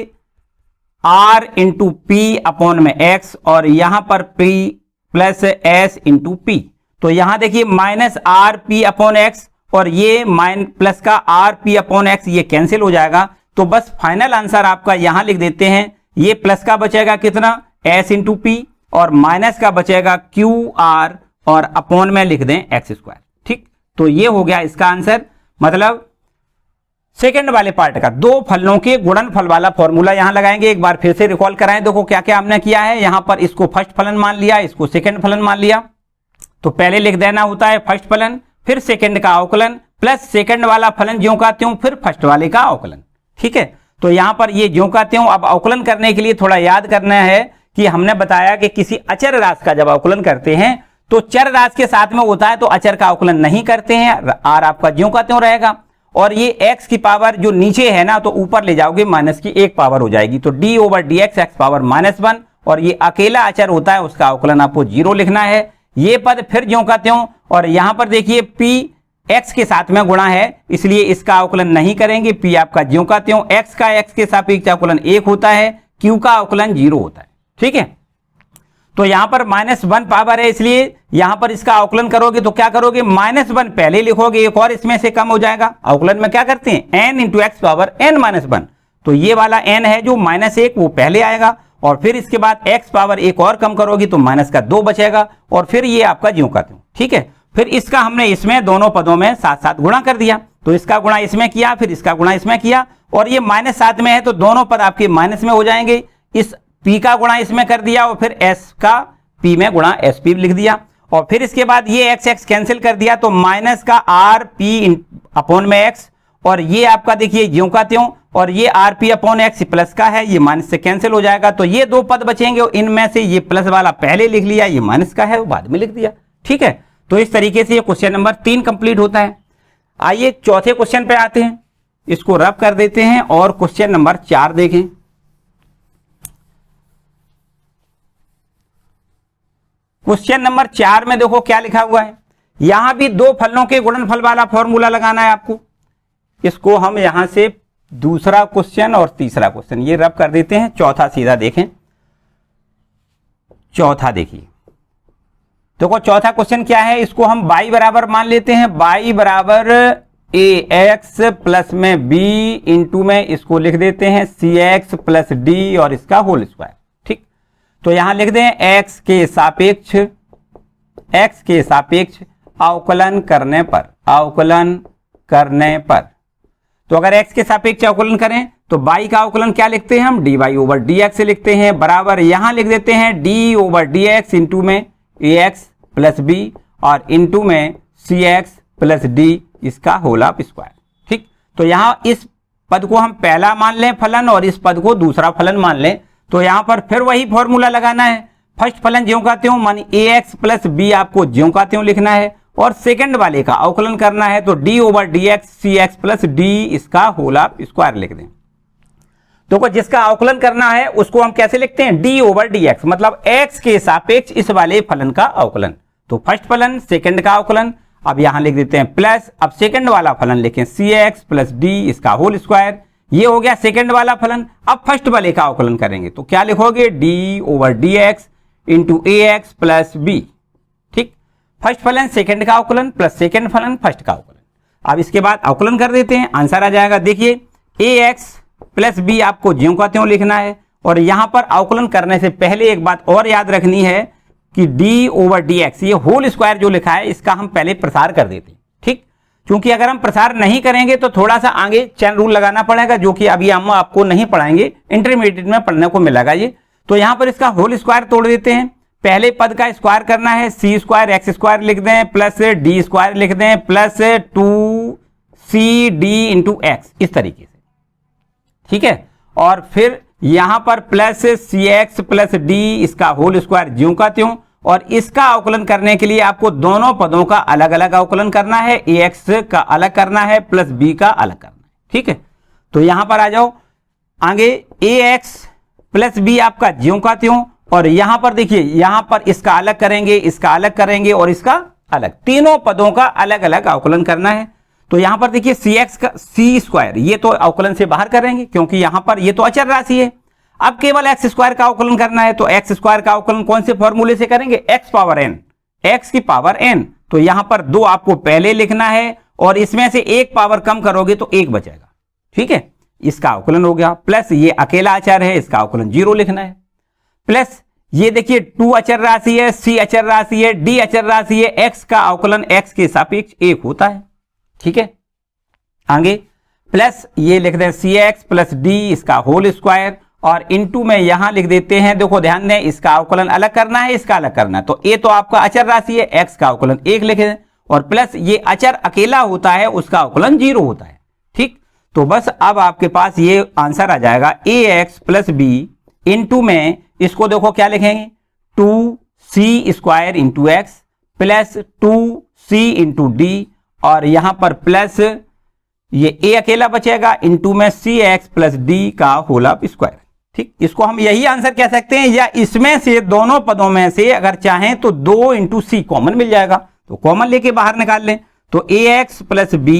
r इंटू पी अपॉन में x और यहां पर p plus s into P. तो यहां देखिए minus R P upon x और ये प्लस का आर पी अपॉन एक्स ये कैंसिल हो जाएगा, तो बस फाइनल आंसर आपका यहां लिख देते हैं, ये प्लस का बचेगा कितना, एस इंटू पी, और माइनस का बचेगा क्यू आर और अपॉन में लिख दें एक्स स्क्वायर। ठीक, तो ये हो गया इसका आंसर, मतलब सेकंड वाले पार्ट का दो फलनों के गुणनफल वाला फॉर्मूला यहां लगाएंगे। एक बार फिर से रिकॉल कराएं, देखो क्या क्या हमने किया है। यहां पर इसको फर्स्ट फलन मान लिया, इसको सेकंड फलन मान लिया, तो पहले लिख देना होता है फर्स्ट फलन, फिर सेकंड का अवकलन, प्लस सेकंड वाला फलन ज्यों का त्यों, फिर फर्स्ट वाले का अवकलन। ठीक है, तो यहां पर ये ज्यों का त्यों। अब अवकलन करने के लिए थोड़ा याद करना है कि हमने बताया कि किसी अचर राशि का जब अवकलन करते हैं तो चर राशि के साथ में होता है तो अचर का अवकलन नहीं करते हैं, आर आपका ज्यों का त्यों रहेगा, और ये x की पावर जो नीचे है ना तो ऊपर ले जाओगे माइनस की 1 पावर हो जाएगी, तो d over d x x power -1, और ये अकेला अचर होता है उसका अवकलन आपको 0 लिखना है। ये पद फिर ज्यों का त्यों, और यहां पर देखिए p x के साथ में गुणा है इसलिए इसका अवकलन नहीं करेंगे, p आपका ज्यों का त्यों, x का x के सापेक्ष अवकलन 1 होता है, q का अवकलन 0 होता है। ठीक है, तो यहां पर -1 पावर है इसलिए यहां पर इसका अवकलन करोगे तो क्या करोगे, -1 पहले लिखोगे, एक और इसमें से कम हो जाएगा। अवकलन में क्या करते हैं n into x power n -1, तो ये वाला n है जो -1 वो पहले आएगा, और फिर इसके बाद x पावर एक और कम करोगी तो माइनस का 2 बचेगा और फिर ये आपका ज्यों का त्यों। ठीक है, फिर इसका हमने इसमें दोनों पदों में साथ साथ गुणा कर दिया, तो इसका गुणा इसमें किया, फिर इसका गुणा इसमें किया, और ये -7 में है तो दोनों पद आपके माइनस में हो जाएंगे। इस p का गुणा इसमें कर दिया और फिर s का p में गुणा sp लिख दिया, और फिर इसके बाद ये x कैंसिल कर दिया तो माइनस का rp अपॉन में x, और ये आपका देखिए ज्यों का त्यों, और ये rp अपॉन x प्लस का है, ये माइनस से कैंसिल हो जाएगा, तो ये 2 पद बचेंगे और इनमें से ये प्लस वाला पहले लिख लिया, ये माइनस का है वो बाद में लिख दिया। ठीक है, तो इस तरीके से ये क्वेश्चन नंबर 3 कंप्लीट होता है। आइए चौथे क्वेश्चन पे आते हैं, इसको रब कर देते हैं और क्वेश्चन नंबर 4 देखें। क्वेश्चन नंबर 4 में देखो क्या लिखा हुआ है, यहां भी 2 फलनों के गुणनफल वाला फॉर्मूला लगाना है आपको। इसको हम यहां से दूसरा क्वेश्चन और तीसरा क्वेश्चन ये रब कर देते हैं। चौथा सीधा देखें, चौथा देखिए, देखो चौथा क्वेश्चन क्या है, इसको हम y बराबर मान लेते हैं, y बराबर ax प्लस में b इंटू में इसको लिख देते हैं cx प्लस d और इसका होल स्क्वायर। ठीक, तो यहां लिख दें x के सापेक्ष अवकलन करने पर, अवकलन करने पर, तो अगर x के सापेक्ष अवकलन करें तो y का अवकलन क्या लिखते हैं हम, dy ओवर dx से लिखते हैं, बराबर यहां लिख देते हैं d ओवर dx इंटू में ax प्लस b और इंटू में cx प्लस d इसका होल ऑफ स्क्वायर। ठीक, तो यहां इस पद को हम पहला मान लें फलन और इस पद को दूसरा फलन मान लें, तो यहां पर फिर वही फॉर्मूला लगाना है। फर्स्ट फलन ज्यों का त्यों मानी ax प्लस b आपको ज्यों का त्यों लिखना है, और सेकंड वाले का अवकलन करना है तो d over dx cx plus d इसका होल ऑफ स्क्वायर लिख दें। तो जिसका अवकलन करना है उसको हम कैसे लिखते हैं, d ओवर dx, मतलब x के सापेक्ष इस वाले फलन का अवकलन। तो फर्स्ट फलन सेकंड का अवकलन, अब यहां लिख देते हैं प्लस, अब सेकंड वाला फलन लिखें cx प्लस d इसका होल स्क्वायर, ये हो गया सेकंड वाला फलन। अब फर्स्ट वाले का अवकलन करेंगे तो क्या लिखोगे, d over dx into ax plus b। ठीक, फर्स्ट फलन सेकंड का अवकलन प्लस सेकंड फलन फर्स्ट का अवकलन। अब इसके बाद अवकलन कर देते हैं, आंसर आ जाएगा। देखिए ax प्लस b आपको ज्यों का त्यों लिखना है, और यहां पर अवकलन करने से पहले एक बात और याद रखनी है कि d ओवर dx ये होल स्क्वायर जो लिखा है इसका हम पहले प्रसार कर देते हैं। ठीक, क्योंकि अगर हम प्रसार नहीं करेंगे तो थोड़ा सा आगे चैन रूल लगाना पड़ेगा, जो कि अभी हम आपको नहीं पढ़ाएंगे, इंटरमीडिएट में पढ़ने को मिलेगा ये। तो यहां पर इसका होल स्क्वायर तोड़ देते हैं, पहले पद का स्क्वायर करना है, c स्क्वायर x स्क्वायर लिख दें प्लस d स्क्वायर लिख दें प्लस 2cd इंटू x, इस तरीके से। ठीक है, और फिर यहां पर प्लस cx प्लस d इसका होल स्क्वायर ज्यों का त्यों, और इसका अवकलन करने के लिए आपको दोनों पदों का अलग अलग अवकलन करना है, ax का अलग करना है प्लस b का अलग करना है। ठीक है, तो यहां पर आ जाओ आगे, ax प्लस b आपका ज्यों का त्यों, और यहां पर देखिए यहां पर इसका अलग करेंगे, इसका अलग करेंगे और इसका अलग, तीनों पदों का अलग अलग अवकलन करना है। तो यहां पर देखिए cx का c स्क्वायर ये तो अवकलन से बाहर करेंगे क्योंकि यहां पर ये तो अचर राशि है। अब केवल x स्क्वायर का अवकलन करना है, तो x स्क्वायर का अवकलन कौन से फॉर्मूले से करेंगे, x पावर n, x की पावर n। तो यहां पर 2 आपको पहले लिखना है और इसमें से एक पावर कम करोगे तो 1 बचेगा। ठीक है, इसका अवकलन हो गया, प्लस ये अकेला अचर है इसका अवकलन 0 लिखना है, प्लस ये देखिए 2 अचर राशि है, c अचर राशि है, d अचर राशि है, x का अवकलन x के सापेक्ष 1 होता है। ठीक है, आगे प्लस ये लिख दें cx प्लस d इसका होल स्क्वायर, और इनटू में यहां लिख देते हैं, देखो ध्यान दें इसका अवकलन अलग करना है, इसका अलग करना है, तो a तो आपका अचर राशि है, x का अवकलन 1 लिखे, और प्लस ये अचर अकेला होता है उसका अवकलन 0 होता है। ठीक, तो बस अब आपके पास ये आंसर आ जाएगा ax प्लस b इंटू में इसको देखो क्या लिखेंगे, 2c square into x plus 2c into D, और यहां पर प्लस ये a अकेला बचेगा इंटू में cx प्लस d का होल ऑफ स्क्वायर। ठीक, इसको हम यही आंसर कह सकते हैं, या इसमें से दोनों पदों में से अगर चाहें तो 2 इंटू c कॉमन मिल जाएगा, तो कॉमन लेके बाहर निकाल लें, तो ax प्लस b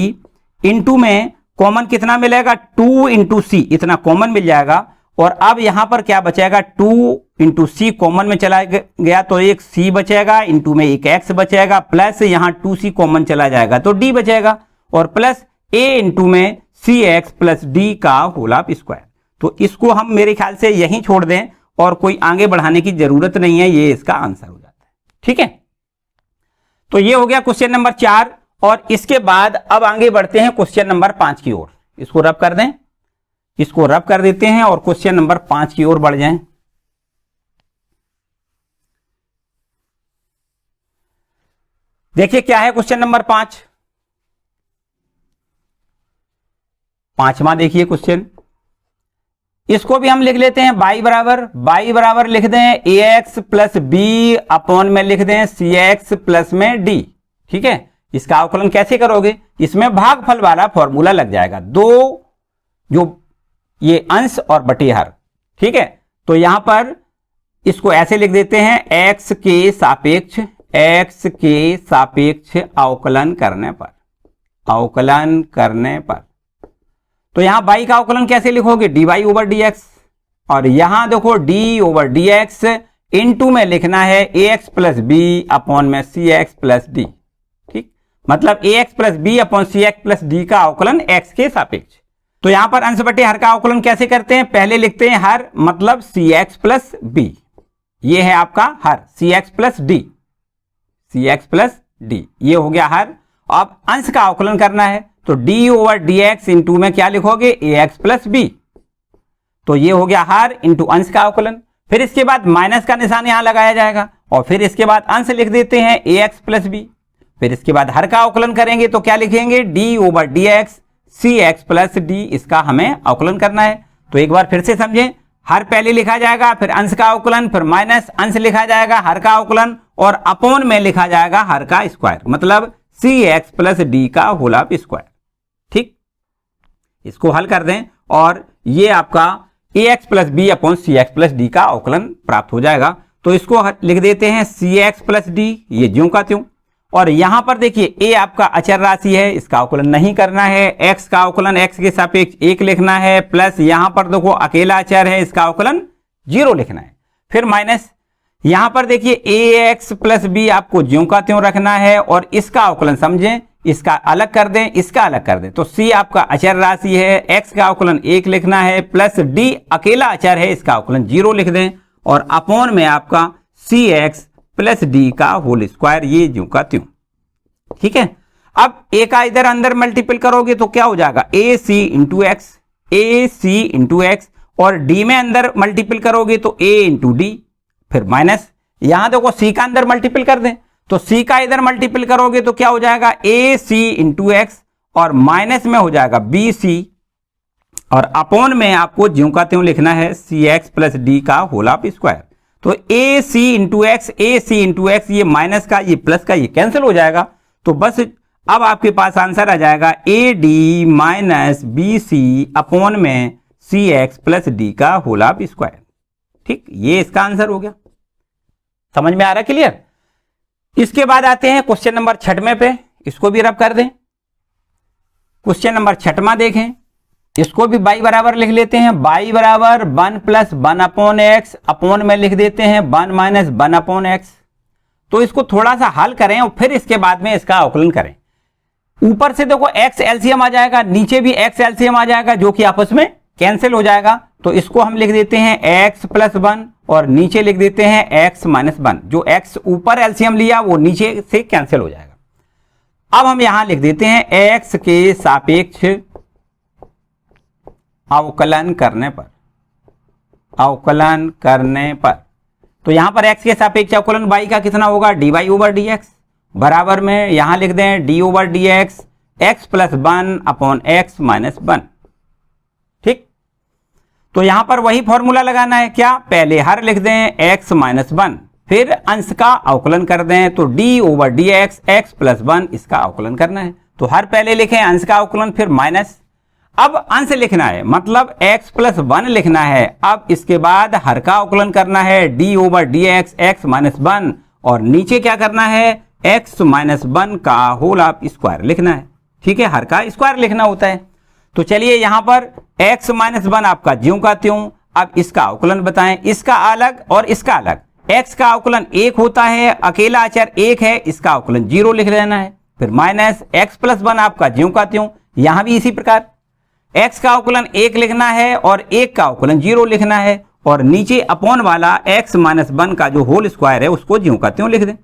इंटू में कॉमन कितना मिलेगा, 2 इंटू c इतना कॉमन मिल जाएगा, और अब यहां पर क्या बचेगा, 2 इंटू सी कॉमन में चला गया तो एक c बचेगा, इंटू में एक x बचेगा, प्लस यहां 2c कॉमन चला जाएगा तो d बचेगा, और प्लस a इंटू में cx प्लस d का होल ऑफ स्क्वायर। तो इसको हम मेरे ख्याल से यहीं छोड़ दें और कोई आगे बढ़ाने की जरूरत नहीं है, ये इसका आंसर हो जाता है। ठीक है, तो ये हो गया क्वेश्चन नंबर 4। और इसके बाद अब आगे बढ़ते हैं क्वेश्चन नंबर 5 की ओर। इसको रब कर दें, इसको रब कर देते हैं और क्वेश्चन नंबर 5 की ओर बढ़ जाएं। देखिए क्या है क्वेश्चन नंबर 5। पांचवा देखिए क्वेश्चन, इसको भी हम लिख लेते हैं y बराबर लिख दें ax प्लस बी अपॉन में लिख दें cx प्लस में d। ठीक है, इसका अवकलन कैसे करोगे, इसमें भागफल वाला फॉर्मूला लग जाएगा, दो जो ये अंश और बटे हर। ठीक है, तो यहां पर इसको ऐसे लिख देते हैं x के सापेक्ष अवकलन करने पर, तो यहां y का अवकलन कैसे लिखोगे, dy ओवर dx, और यहां देखो d ओवर dx इनटू में लिखना है ax प्लस बी अपॉन में cx प्लस d। ठीक, मतलब ax plus b upon cx plus d का अवकलन x के सापेक्ष। तो यहां पर अंश बटे हर का अवकलन कैसे करते हैं, पहले लिखते हैं हर मतलब cx प्लस b, ये है आपका हर cx प्लस d, ये हो गया हर। अब अंश का अवकलन करना है तो d ओवर dx इंटू में क्या लिखोगे ax प्लस b, तो ये हो गया हर इंटू अंश का अवकलन। फिर इसके बाद माइनस का निशान यहां लगाया जाएगा और फिर इसके बाद अंश लिख देते हैं ax प्लस b। फिर इसके बाद हर का अवकलन करेंगे तो क्या लिखेंगे d over dx cx plus d, इसका हमें अवकलन करना है। तो एक बार फिर से समझें, हर पहले लिखा जाएगा, फिर अंश का अवकलन, फिर माइनस अंश लिखा जाएगा हर का अवकलन, और अपॉन में लिखा जाएगा हर का स्क्वायर, मतलब cx प्लस d का होल स्क्वायर। ठीक, इसको हल कर दें और ये आपका ax plus b upon cx plus d का अवकलन प्राप्त हो जाएगा। तो इसको लिख देते हैं cx प्लस d, ये ज्यों का त्यों। और यहां पर देखिए a आपका अचर राशि है, इसका अवकलन नहीं करना है, x का अवकलन x के सापेक्ष 1 लिखना है, प्लस यहां पर देखो अकेला अचर है, इसका अवकलन 0 लिखना है, फिर माइनस यहां पर देखिए ax प्लस बी आपको ज्यों का त्यों रखना है, और इसका अवकलन समझें, इसका अलग कर दें, इसका अलग कर दें, तो c आपका अचर राशि है, x का अवकलन 1 लिखना है, प्लस d अकेला अचर है, इसका अवकलन 0 लिख दें, और अपॉन में आपका cx प्लस d का होल स्क्वायर, ये ज्यों का त्यों। ठीक है, अब a का इधर अंदर मल्टीपल करोगे तो क्या हो जाएगा ac इंटू एक्स, और d में अंदर मल्टीपल करोगे तो a इंटू डी, फिर माइनस यहां देखो c का अंदर मल्टीपल कर दें तो c का इधर मल्टीपल करोगे तो क्या हो जाएगा ac इंटू एक्स, और माइनस में हो जाएगा bc, और अपॉन में आपको ज्यों का त्यों लिखना है cx प्लस d का होल स्क्वायर। तो ac इंटू एक्स, ये माइनस का ये प्लस का ये कैंसिल हो जाएगा, तो बस अब आपके पास आंसर आ जाएगा ad माइनस bc अपॉन में cx प्लस d का होल स्क्वायर। ठीक, ये इसका आंसर हो गया। समझ में आ रहा है, क्लियर। इसके बाद आते हैं क्वेश्चन नंबर 6 पे, इसको भी रब कर दें। क्वेश्चन नंबर 6 देखें, इसको भी y बराबर लिख लेते हैं, y बराबर 1 प्लस 1 अपॉन एक्स, अपॉन में लिख देते हैं 1 माइनस 1 अपॉन एक्स। तो इसको थोड़ा सा हल करें और फिर इसके बाद में इसका अवकलन करें। ऊपर से देखो x एलसीएम आ जाएगा, नीचे भी x एलसीएम आ जाएगा, जो कि आपस में कैंसिल हो जाएगा। तो इसको हम लिख देते हैं x प्लस 1 और नीचे लिख देते हैं x माइनस 1। जो x ऊपर एलसीएम लिया वो नीचे से कैंसिल हो जाएगा। अब हम यहां लिख देते हैं x के सापेक्ष अवकलन करने पर, तो यहां पर x के सापेक्ष अवकलन y का कितना होगा dy ओवर dx, बराबर में यहां लिख दें d over dx x plus 1 upon x minus 1। ठीक, तो यहां पर वही फॉर्मूला लगाना है, क्या पहले हर लिख दें x माइनस 1, फिर अंश का अवकलन कर दें तो d over dx x plus 1, इसका अवकलन करना है। तो हर पहले लिखें, अंश का अवकलन, फिर माइनस, अब अंश लिखना है मतलब x प्लस 1 लिखना है। अब इसके बाद हर का अवकलन करना है d over dx x minus 1, और नीचे क्या करना है x माइनस 1 का होल स्क्वायर लिखना है। ठीक है, हर का स्क्वायर लिखना होता है। तो चलिए यहां पर x माइनस 1 आपका ज्यों का त्यों। अब इसका अवकलन बताएं, इसका अलग और इसका अलग। x का अवकलन 1 होता है, अकेला अचर 1 है, इसका अवकलन 0 लिख लेना है, फिर माइनस x प्लस 1 आपका ज्यों का त्यों। यहां भी इसी प्रकार x का अवकलन 1 लिखना है और 1 का अवकलन 0 लिखना है, और नीचे अपॉन वाला x माइनस 1 का जो होल स्क्वायर है उसको ज्यों का त्यों लिख दें।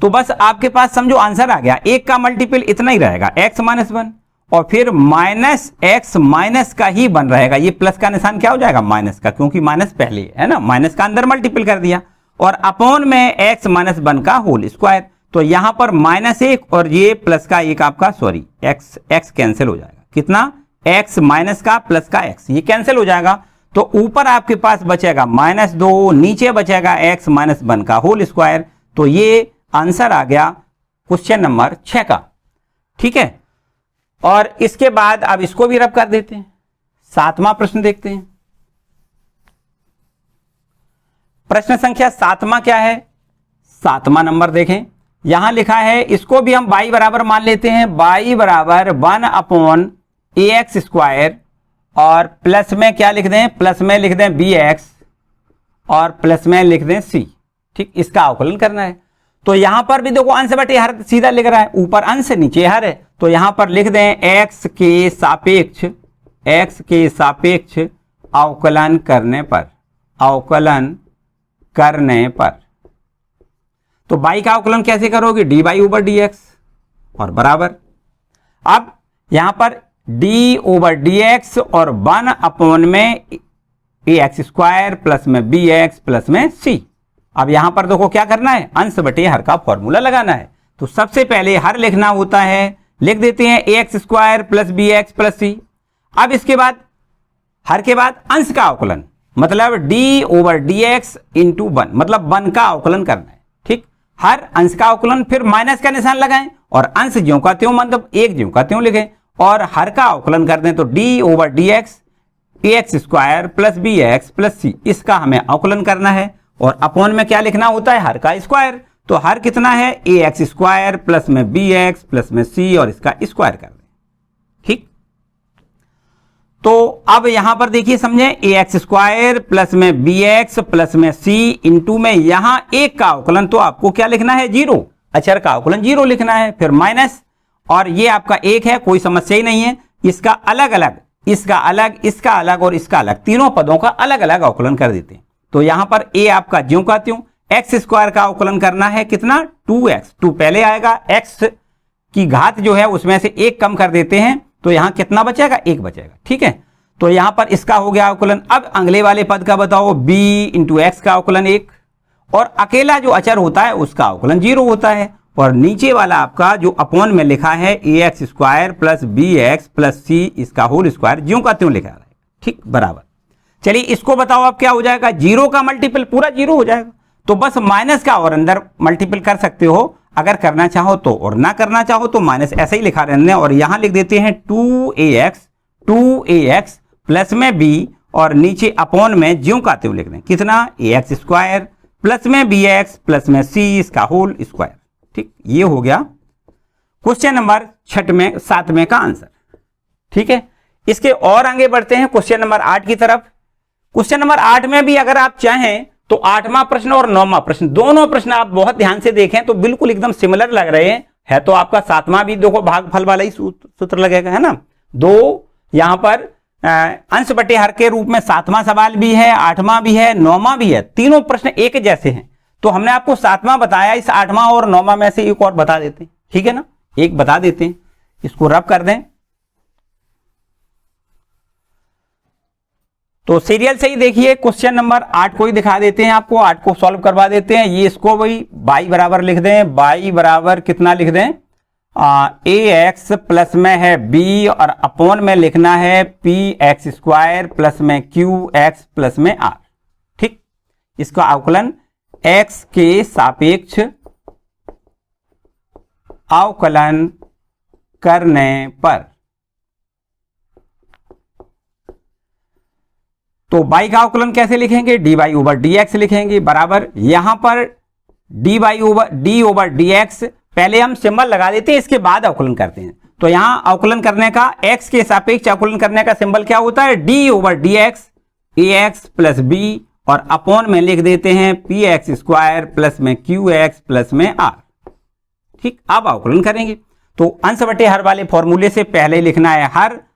तो बस आपके पास समझो आंसर आ गया। एक का मल्टीपल इतना ही रहेगा x माइनस 1 और फिर माइनस x माइनस का ही बन रहेगा। ये प्लस का निशान क्या हो जाएगा माइनस का, क्योंकि माइनस पहले है ना, माइनस का अंदर मल्टीपल कर दिया और अपॉन में x माइनस 1 का होल स्क्वायर। तो यहां पर -1 और ये प्लस का एक आपका सॉरी x कैंसिल हो जाएगा। कितना x माइनस का प्लस का x ये कैंसिल हो जाएगा। तो ऊपर आपके पास बचेगा -2, नीचे बचेगा x माइनस 1 का होल स्क्वायर। तो ये आंसर आ गया क्वेश्चन नंबर 6 का। ठीक है, और इसके बाद अब इसको भी रब कर देते हैं। 7वां प्रश्न देखते हैं। प्रश्न संख्या 7वां क्या है? 7वां नंबर देखें, यहां लिखा है, इसको भी हम y बराबर मान लेते हैं। y बराबर 1/ax स्क्वायर और प्लस में क्या लिख दें, प्लस में लिख दें bx और प्लस में लिख दें c। ठीक, इसका अवकलन करना है। तो यहां पर भी देखो अंश बटे हर सीधा लिख रहा है, ऊपर अंश नीचे हर है। तो यहां पर लिख दें x के सापेक्ष अवकलन करने पर तो y का अवकलन कैसे करोगे, dy ओवर dx और बराबर। अब यहां पर d ओवर dx और 1 में ax स्क्वायर प्लस में bx प्लस में c। अब यहां पर देखो क्या करना है, अंश बटे हर का फॉर्मूला लगाना है। तो सबसे पहले हर लिखना होता है, लिख देते हैं ax square plus bx plus c। अब इसके बाद हर के बाद अंश का अवकलन, मतलब d ओवर dx इंटू 1, मतलब 1 का अवकलन करना है। ठीक, हर अंश का अवकलन, फिर माइनस का निशान लगाएं और अंश ज्यों का त्यों, मतलब एक ज्यों का त्यों लिखें और हर का अवकलन कर दें। तो d over dx ax square plus bx plus c, इसका हमें अवकलन करना है। और अपॉन में क्या लिखना होता है, हर का स्क्वायर। तो हर कितना है, ax स्क्वायर प्लस में bx प्लस में c और इसका स्क्वायर कर दें। ठीक, तो अब यहां पर देखिए समझे, ax स्क्वायर प्लस में bx प्लस में c इंटू में यहां एक का अवकलन, तो आपको क्या लिखना है, 0, अचर का अवकलन 0 लिखना है, फिर माइनस और ये आपका 1 है, कोई समस्या ही नहीं है। इसका अलग अलग, इसका अलग, इसका अलग और इसका अलग, तीनों पदों का अलग अलग अवकलन कर देते हैं। तो यहां पर a आपका ज्यों का त्यों, x स्क्वायर का अवकलन करना है कितना, 2x, 2 पहले आएगा, x की घात जो है उसमें से 1 कम कर देते हैं। तो यहां कितना बचेगा, 1 बचेगा। ठीक है, तो यहां पर इसका हो गया अवकलन। अब अगले वाले पद का बताओ, b इंटू एक्स का अवकलन 1 और अकेला जो अचर होता है उसका अवकलन 0 होता है। और नीचे वाला आपका जो अपॉन में लिखा है ax square plus bx plus c, इसका होल स्क्वायर ज्यों का त्यों लिखा है। ठीक, बराबर। चलिए इसको बताओ अब क्या हो जाएगा, 0 का मल्टीपल पूरा 0 हो जाएगा। तो बस माइनस का और अंदर मल्टीपल कर सकते हो अगर करना चाहो तो, और ना करना चाहो तो माइनस ऐसे ही लिखा रहने। और यहां लिख देते हैं 2ax प्लस में b और नीचे अपॉन में ज्यों का त्यों लिख दें, कितना, ax स्क्वायर प्लस में bx प्लस में c, इसका होल स्क्वायर। ठीक, ये हो गया क्वेश्चन नंबर 7वें का आंसर। ठीक है, इसके और आगे बढ़ते हैं क्वेश्चन नंबर 8 की तरफ। क्वेश्चन नंबर 8 में भी अगर आप चाहें तो 8वां प्रश्न और 9वां प्रश्न, दोनों प्रश्न आप बहुत ध्यान से देखें तो बिल्कुल एकदम सिमिलर लग रहे हैं। है तो आपका 7वां भी देखो भागफल वाला ही सूत्र लगेगा, है ना। 2 यहां पर अंश बटे हर के रूप में 7वां सवाल भी है, 8वां भी है, 9वां भी है, तीनों प्रश्न एक जैसे हैं। तो हमने आपको 7वां बताया, इस 8वां और 9वां में से एक और बता देते हैं। ठीक है ना, एक बता देते हैं, इसको रब कर दें। तो सीरियल से ही देखिए, क्वेश्चन नंबर 8 को ही दिखा देते हैं आपको, 8 को सॉल्व करवा देते हैं। ये इसको वही y बराबर लिख दें, y बराबर कितना लिख दें, ax प्लस में है b और अपॉन में लिखना है px स्क्वायर प्लस में qx प्लस में r। ठीक, इसका अवकलन x के सापेक्ष अवकलन करने पर। तो y का अवकलन कैसे लिखेंगे, dy ओवर dx लिखेंगे, बराबर। यहां पर d ओवर dx पहले हम सिंबल लगा देते हैं, इसके बाद अवकलन करते हैं। तो यहां अवकलन करने का, x के सापेक्ष अवकलन करने का सिंबल क्या होता है, d over dx ax plus b और अपॉन में लिख देते हैं px स्क्वायर प्लस में qx प्लस में r। ठीक, अब अवकलन करेंगे तो अंश बटे हर वाले फॉर्मूले से पहले लिखना है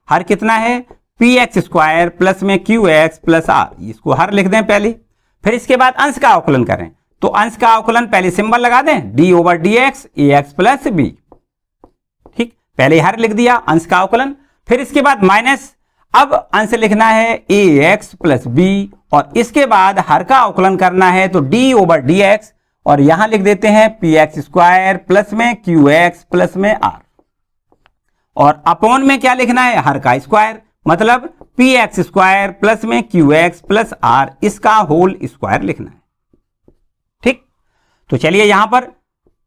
हर कितना है, पी एक्स स्क्वायर प्लस में क्यू एक्स प्लस आर, इसको हर लिख दें पहले। फिर इसके बाद अंश का अवकलन करें, तो अंश का अवकलन पहले सिंबल लगा दें, डी ओवर डी एक्स ए एक्स प्लस बी। ठीक, पहले हर लिख दिया अंश का अवकलन। फिर इसके बाद माइनस, अब अंश लिखना है ए एक्स प्लस बी, और इसके बाद हर का अवकलन करना है तो डी ओवर डी एक्स, और यहां लिख देते हैं पी एक्स स्क्वायर प्लस में क्यू एक्स प्लस में आर, और अपॉन में क्या लिखना है, हर का स्क्वायर, मतलब पी एक्स स्क्वायर प्लस में क्यू एक्स प्लस आर, इसका होल स्क्वायर लिखना है। ठीक, तो चलिए यहां पर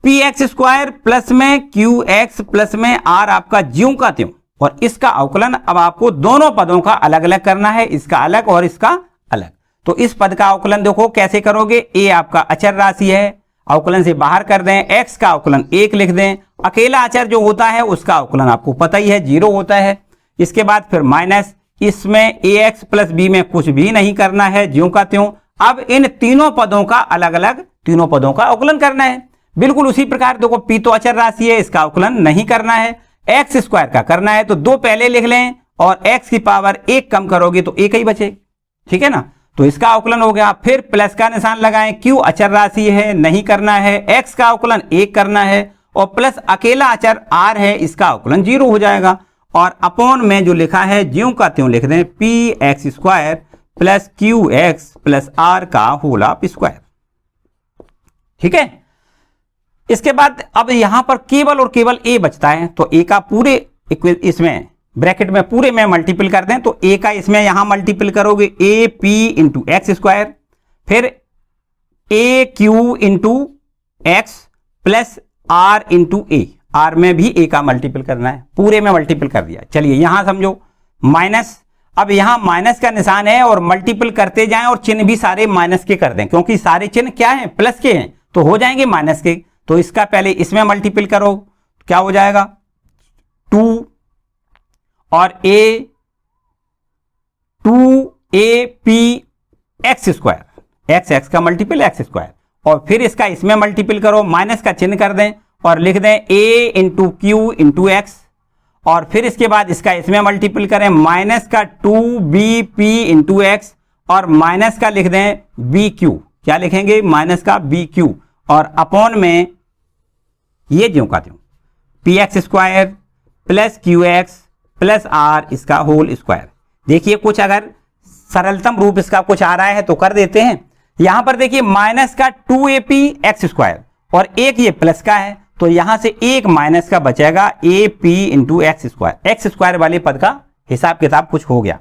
पी एक्स स्क्वायर प्लस में क्यू एक्स प्लस में आर आपका ज्यों का त्यों, और इसका अवकलन अब आपको दोनों पदों का अलग अलग करना है, इसका अलग और इसका अलग। तो इस पद का अवकलन देखो कैसे करोगे, ए आपका अचर राशि है, अवकलन से बाहर कर दें, एक्स का अवकलन 1 लिख दें, अकेला अचर जो होता है उसका अवकलन आपको पता ही है 0 होता है। इसके बाद फिर माइनस, इसमें ए एक्स प्लस बी में कुछ भी नहीं करना है, ज्यों का त्यों। अब इन तीनों पदों का अलग अलग, तीनों पदों का अवकलन करना है। बिल्कुल उसी प्रकार देखो, पी तो अचर राशि है, इसका अवकलन नहीं करना है, एक्स स्क्वायर का करना है, तो 2 पहले लिख लें, और एक्स की पावर 1 कम करोगे तो 1 ही बचेगी। ठीक है ना, तो इसका अवकलन हो गया। फिर प्लस का निशान लगाएं, क्यू अचर राशि है, नहीं करना है, एक्स का अवकलन 1 करना है, और प्लस अकेला अचर आर है, इसका अवकलन 0 हो जाएगा। और अपॉन में जो लिखा है ज्यों का त्यों लिख दें, p x square plus q x plus r का होल ऑफ स्क्वायर। ठीक है, इसके बाद अब यहां पर केवल और केवल ए बचता है, तो ए का पूरे इसमें ब्रैकेट में पूरे में मल्टीपल कर दें, तो ए का इसमें यहां मल्टीपल करोगे, a p into x square, फिर a q into x plus r into a, r में भी ए का मल्टीपल करना है, पूरे में मल्टीपल कर दिया। चलिए यहां समझो माइनस, अब यहां माइनस का निशान है और मल्टीपल करते जाएं, और चिन्ह भी सारे माइनस के कर दें, क्योंकि सारे चिन्ह क्या हैं, प्लस के हैं, तो हो जाएंगे माइनस के। तो इसका पहले इसमें मल्टीपल करो, क्या हो जाएगा 2, और ए 2a p x square, x x का मल्टीपल एक्स स्क्वायर, और फिर इसका इसमें मल्टीपल करो, माइनस का चिन्ह कर दें और लिख दें a into Q into x, और फिर इसके बाद इसका इसमें मल्टीपल करें, माइनस का 2bp इंटू एक्स, और माइनस का लिख दें bq, क्या लिखेंगे माइनस का bq, और अपॉन में ये ज्यों का त्यों p x square plus q x plus r, इसका होल स्क्वायर। देखिए कुछ अगर सरलतम रूप इसका कुछ आ रहा है तो कर देते हैं। यहां पर देखिए माइनस का 2ap एक्स स्क्वायर, और एक ये प्लस का है, तो यहां से एक माइनस का बचेगा ap into x square. X square वाले पद का हिसाब किताब कुछ हो गया।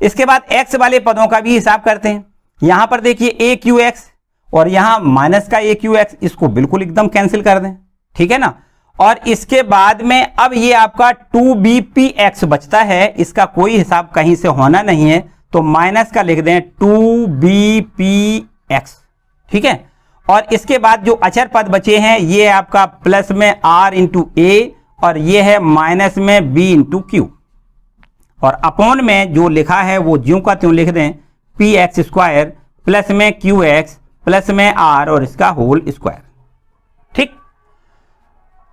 इसके बाद एक्स वाले पदों का भी हिसाब करते हैं। यहां पर देखिए ए क्यू एक्स, और यहां माइनस का ए क्यू एक्स, इसको बिल्कुल एकदम कैंसिल कर दें, ठीक है ना। और इसके बाद में अब ये आपका 2bpx बचता है, इसका कोई हिसाब कहीं से होना नहीं है, तो माइनस का लिख दें 2bpx, ठीक है। और इसके बाद जो अचर पद बचे हैं, ये आपका प्लस में r इंटू ए, और ये है माइनस में b इंटू क्यू, और अपॉन में जो लिखा है वो ज्यों का त्यों लिख दें, पी एक्स स्क्वायर प्लस में क्यू एक्स प्लस में r, और इसका होल स्क्वायर। ठीक,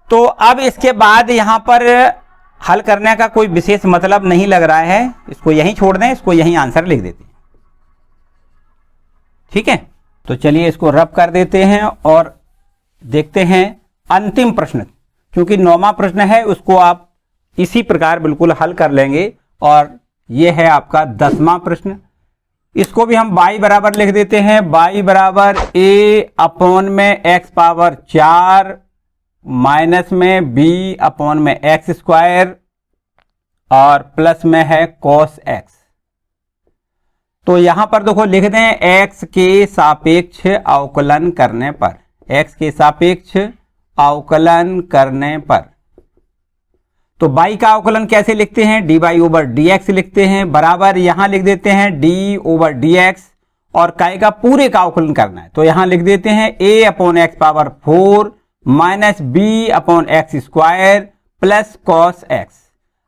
तो अब इसके बाद यहां पर हल करने का कोई विशेष मतलब नहीं लग रहा है, इसको यहीं छोड़ दें, इसको यहीं आंसर लिख देते हैं, ठीक है। तो चलिए इसको रब कर देते हैं और देखते हैं अंतिम प्रश्न, क्योंकि 9वां प्रश्न है उसको आप इसी प्रकार बिल्कुल हल कर लेंगे, और यह है आपका 10वां प्रश्न। इसको भी हम y बराबर लिख देते हैं, y बराबर a अपॉन में x पावर 4 माइनस में b अपॉन में एक्स स्क्वायर, और प्लस में है cos x। तो यहां पर देखो लिख दें x के सापेक्ष अवकलन करने पर, x के सापेक्ष अवकलन करने पर, तो y का अवकलन कैसे लिखते हैं, dy ओवर dx लिखते हैं, बराबर यहां लिख देते हैं d ओवर dx, और काय का पूरे का अवकलन करना है, तो यहां लिख देते हैं a upon x power 4 minus b upon x square plus cos x.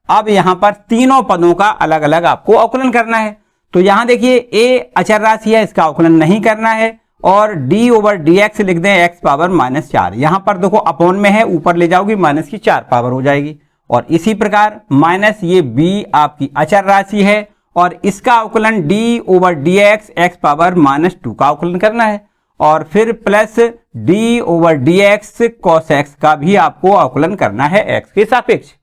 अब यहां पर तीनों पदों का अलग अलग आपको अवकलन करना है। तो यहां देखिए a अचर राशि है, इसका अवकलन नहीं करना है, और d ओवर dx लिख दें x पावर -4। यहां पर देखो अपॉन में है, ऊपर ले जाओगी माइनस की 4 पावर हो जाएगी, और इसी प्रकार माइनस ये b आपकी अचर राशि है और इसका अवकलन d over d x x power -2 का अवकलन करना है और फिर plus d over d x cos x का भी आपको अवकलन करना है x के सापेक्ष।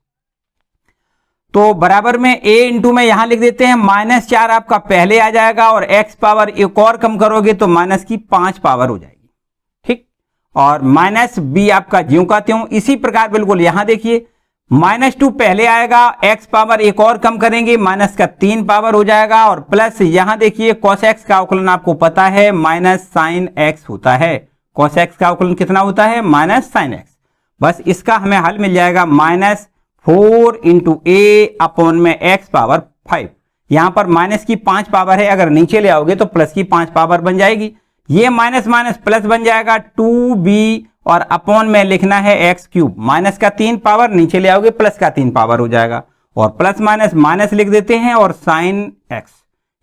तो बराबर में a इंटू में यहां लिख देते हैं -4 आपका पहले आ जाएगा और x पावर एक और कम करोगे तो माइनस की 5 पावर हो जाएगी, ठीक। और माइनस b आपका ज्यों का त्यों। इसी प्रकार बिल्कुल यहां देखिए -2 पहले आएगा, x पावर एक और कम करेंगे माइनस का 3 पावर हो जाएगा और प्लस यहां देखिए cos x का अवकलन आपको पता है माइनस साइन x होता है। cos x का अवकलन कितना होता है? Minus sine x। बस इसका हमें हल मिल जाएगा -4 इंटू a अपॉन में x पावर 5। यहां पर माइनस की 5 पावर है, अगर नीचे ले आओगे तो प्लस की 5 पावर बन जाएगी। ये माइनस माइनस प्लस बन जाएगा 2b और अपॉन में लिखना है x क्यूब। माइनस का 3 पावर नीचे ले आओगे प्लस का 3 पावर हो जाएगा और प्लस माइनस माइनस लिख देते हैं और साइन x।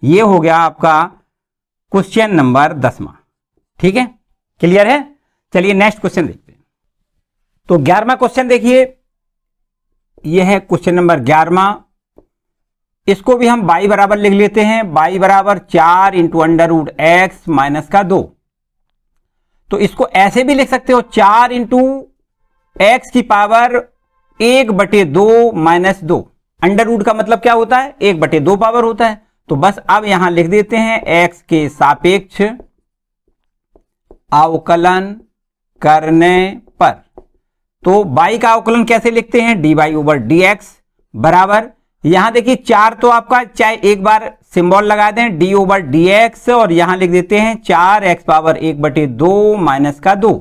ये हो गया आपका क्वेश्चन नंबर 10वां। ठीक है, क्लियर है। चलिए नेक्स्ट क्वेश्चन देखते हैं। तो 11वां क्वेश्चन देखिए, यह है क्वेश्चन नंबर 11वां। इसको भी हम y बराबर लिख लेते हैं, y बराबर 4 into under root x minus का 2। तो इसको ऐसे भी लिख सकते हो 4 इंटू एक्स की पावर 1/2 माइनस 2। अंडर रूट का मतलब क्या होता है? 1/2 पावर होता है। तो बस अब यहां लिख देते हैं x के सापेक्ष अवकलन करने पर। तो y का अवकलन कैसे लिखते हैं? dy ओवर डी एक्स बराबर, यहां देखिए 4 तो आपका, चाहे एक बार सिंबल लगा दें d ओवर डी एक्स और यहां लिख देते हैं 4x पावर 1/2 माइनस का 2।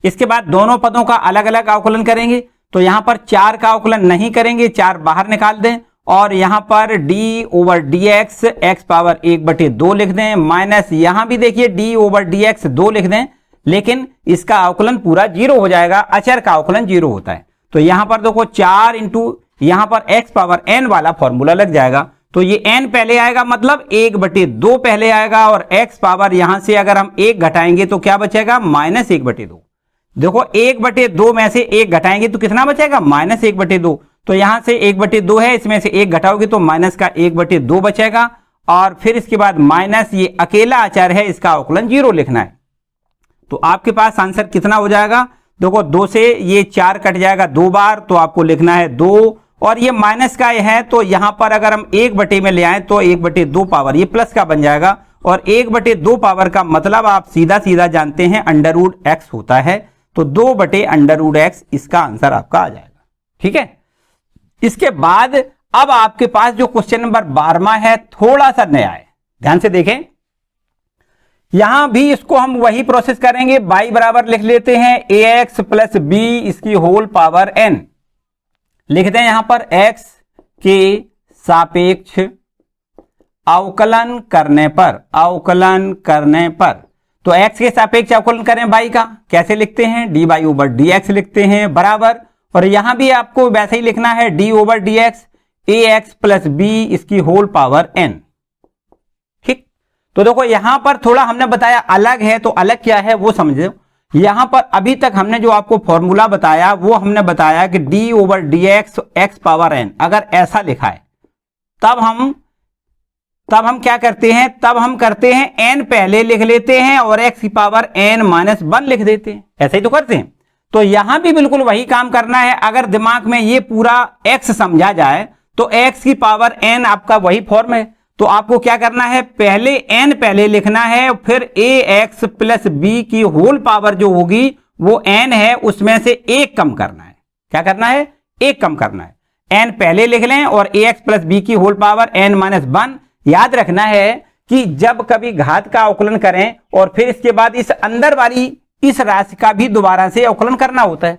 इसके बाद दोनों पदों का अलग अलग अवकलन करेंगे। तो यहां पर 4 का अवकलन नहीं करेंगे, 4 बाहर निकाल दें और यहां पर d over d x x power 1/2 लिख दें माइनस, यहां भी देखिए d ओवर डी एक्स 2 लिख दें, लेकिन इसका अवकलन पूरा 0 हो जाएगा। अचर का अवकलन 0 होता है। तो यहां पर देखो 4 इंटू यहां पर x पावर n वाला फॉर्मूला लग जाएगा। तो ये n पहले आएगा मतलब 1/2 पहले आएगा और x पावर यहां से अगर हम 1 घटाएंगे तो क्या बचेगा? -1/2। देखो 1/2 में से 1 घटाएंगे तो कितना बचेगा? -1/2। तो यहां से 1/2 है, इसमें से 1 घटाओगे तो माइनस का 1/2 बचेगा और फिर इसके बाद माइनस ये अकेला अचर है, इसका अवकलन 0 लिखना है। तो आपके पास आंसर कितना हो जाएगा? देखो 2 से ये 4 कट जाएगा 2 बार, तो आपको लिखना है 2 और ये माइनस का है तो यहां पर अगर हम 1/2 में ले आए तो 1/2 पावर ये प्लस का बन जाएगा और 1/2 पावर का मतलब आप सीधा सीधा जानते हैं अंडर रूट एक्स होता है। तो 2/√x इसका आंसर आपका आ जाएगा। ठीक है, इसके बाद अब आपके पास जो क्वेश्चन नंबर 12वां है थोड़ा सा नया है, ध्यान से देखें। यहां भी इसको हम वही प्रोसेस करेंगे, y बराबर लिख लेते हैं ax प्लस b इसकी होल पावर n लिख दें यहां पर x के सापेक्ष अवकलन करने पर। तो x के सापेक्ष अवकलन करें y का, कैसे लिखते हैं? dy ओवर dx लिखते हैं बराबर, और यहां भी आपको वैसे ही लिखना है d over dx ax plus b इसकी होल पावर n। ठीक, तो देखो यहां पर थोड़ा हमने बताया अलग है, तो अलग क्या है वो समझो। यहां पर अभी तक हमने जो आपको फॉर्मूला बताया वो हमने बताया कि d over d x x power n, अगर ऐसा लिखा है तब हम क्या करते हैं? तब हम करते हैं n पहले लिख लेते हैं और x की पावर n-1 लिख देते हैं, ऐसे ही तो करते हैं। तो यहां भी बिल्कुल वही काम करना है। अगर दिमाग में ये पूरा x समझा जाए तो x की पावर n आपका वही फॉर्म है। तो आपको क्या करना है? पहले n पहले लिखना है, फिर ax प्लस b की होल पावर जो होगी वो n है, उसमें से 1 कम करना है। क्या करना है? 1 कम करना है। n पहले लिख लें और ax प्लस b की होल पावर n-1। याद रखना है कि जब कभी घात का अवकलन करें और फिर इसके बाद इस अंदर वाली इस राशि का भी दोबारा से अवकलन करना होता है।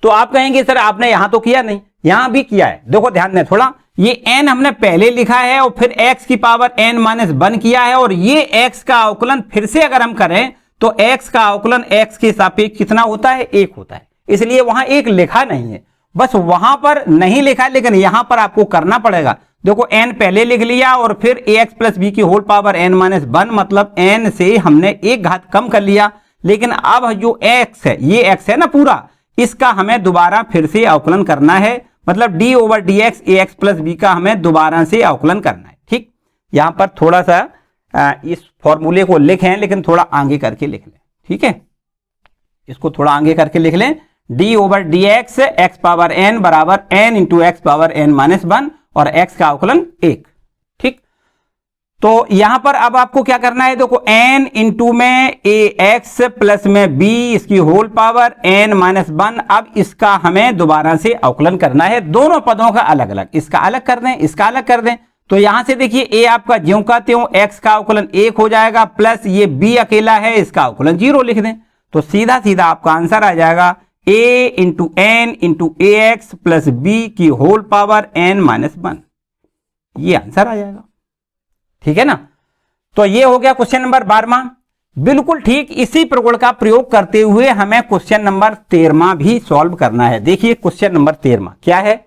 तो आप कहेंगे सर आपने यहां तो किया नहीं, यहां भी किया है। देखो ध्यान दें थोड़ा, ये n हमने पहले लिखा है और फिर x की पावर n-1 किया है, और ये x का अवकलन फिर से अगर हम करें तो x का अवकलन x के सापेक्ष कितना होता है? 1 होता है। इसलिए वहां 1 लिखा नहीं है, बस वहां पर नहीं लिखा, लेकिन यहां पर आपको करना पड़ेगा। देखो n पहले लिख लिया और फिर ax प्लस b की होल पावर n-1, मतलब n से हमने 1 घात कम कर लिया। लेकिन अब जो x है, ये x है ना पूरा, इसका हमें दोबारा फिर से अवकलन करना है, मतलब d ओवर डी एक्स ए एक्स प्लस बी का हमें दोबारा से अवकलन करना है। ठीक, यहां पर थोड़ा सा इस फॉर्मूले को लिखें, लेकिन थोड़ा आगे करके लिख लें। ठीक है, इसको थोड़ा आगे करके लिख लें। d over d x x power n बराबर n into x power n minus 1 और x का अवकलन 1। ठीक, तो यहां पर अब आपको क्या करना है, देखो n इंटू में ए एक्स प्लस में b इसकी होल पावर n माइनस 1। अब इसका हमें दोबारा से अवकलन करना है, दोनों पदों का अलग अलग, इसका अलग कर दें, इसका अलग कर दें। तो यहां से देखिए a आपका ज्यों का त्यों x का अवकलन 1 हो जाएगा, प्लस ये b अकेला है, इसका अवकलन 0 लिख दें। तो सीधा सीधा आपका आंसर आ जाएगा a into n into a x plus b की होल पावर n माइनस 1, ये आंसर आ जाएगा। ठीक है ना, तो ये हो गया क्वेश्चन नंबर 12वां। बिल्कुल ठीक इसी प्रगुण का प्रयोग करते हुए हमें क्वेश्चन नंबर 13वां भी सॉल्व करना है। देखिए क्वेश्चन नंबर 13वां क्या है,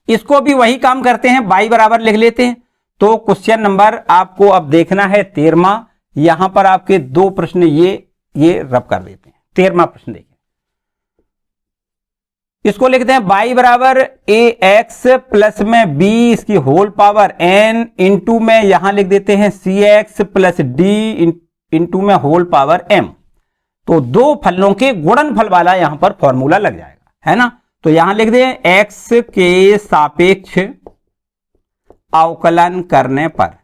इसको भी वही काम करते हैं, y बराबर लिख लेते हैं। तो क्वेश्चन नंबर आपको अब देखना है 13वां। यहां पर आपके दो प्रश्न ये रब कर देते हैं। 13वां प्रश्न देखिए, इसको लिखते हैं y बराबर ए एक्स प्लस में b इसकी होल पावर n इंटू में यहां लिख देते हैं सी एक्स प्लस डी इंटू में होल पावर m। तो दो फलों के गुणनफल वाला यहां पर फॉर्मूला लग जाएगा, है ना। तो यहां लिख दें x के सापेक्ष अवकलन करने पर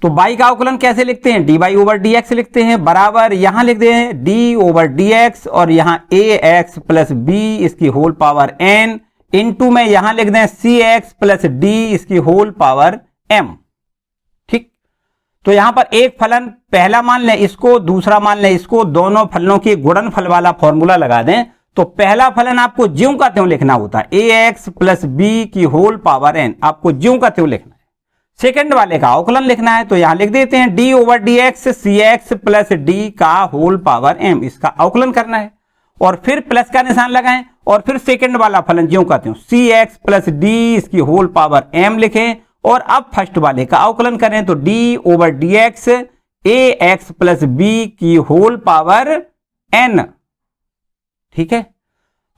तो y का अवकलन कैसे लिखते हैं, dy ओवर डी एक्स लिखते हैं, बराबर यहां लिख दें d ओवर डी एक्स और यहां ए एक्स प्लस बी इसकी होल पावर n इंटू में यहां लिख दें सी एक्स प्लस डी इसकी होल पावर m। ठीक, तो यहां पर एक फलन पहला मान लें इसको, दूसरा मान लें इसको, दोनों फलों के गुणनफल वाला फॉर्मूला लगा दें। तो पहला फलन आपको ज्यों का त्यों लिखना होता है, ए एक्स प्लस बी की होल पावर n, आपको ज्यों का त्यों लिखना है। सेकंड वाले का अवकलन लिखना है, तो यहां लिख देते हैं d ओवर डी एक्स सी एक्स प्लस डी का होल पावर m, इसका अवकलन करना है। और फिर प्लस का निशान लगाएं और फिर सेकंड वाला फलन ज्यों का त्यों सी एक्स प्लस डी इसकी होल पावर m लिखें और अब फर्स्ट वाले का अवकलन करें। तो d ओवर डी एक्स ए एक्स प्लस बी की होल पावर n। ठीक है,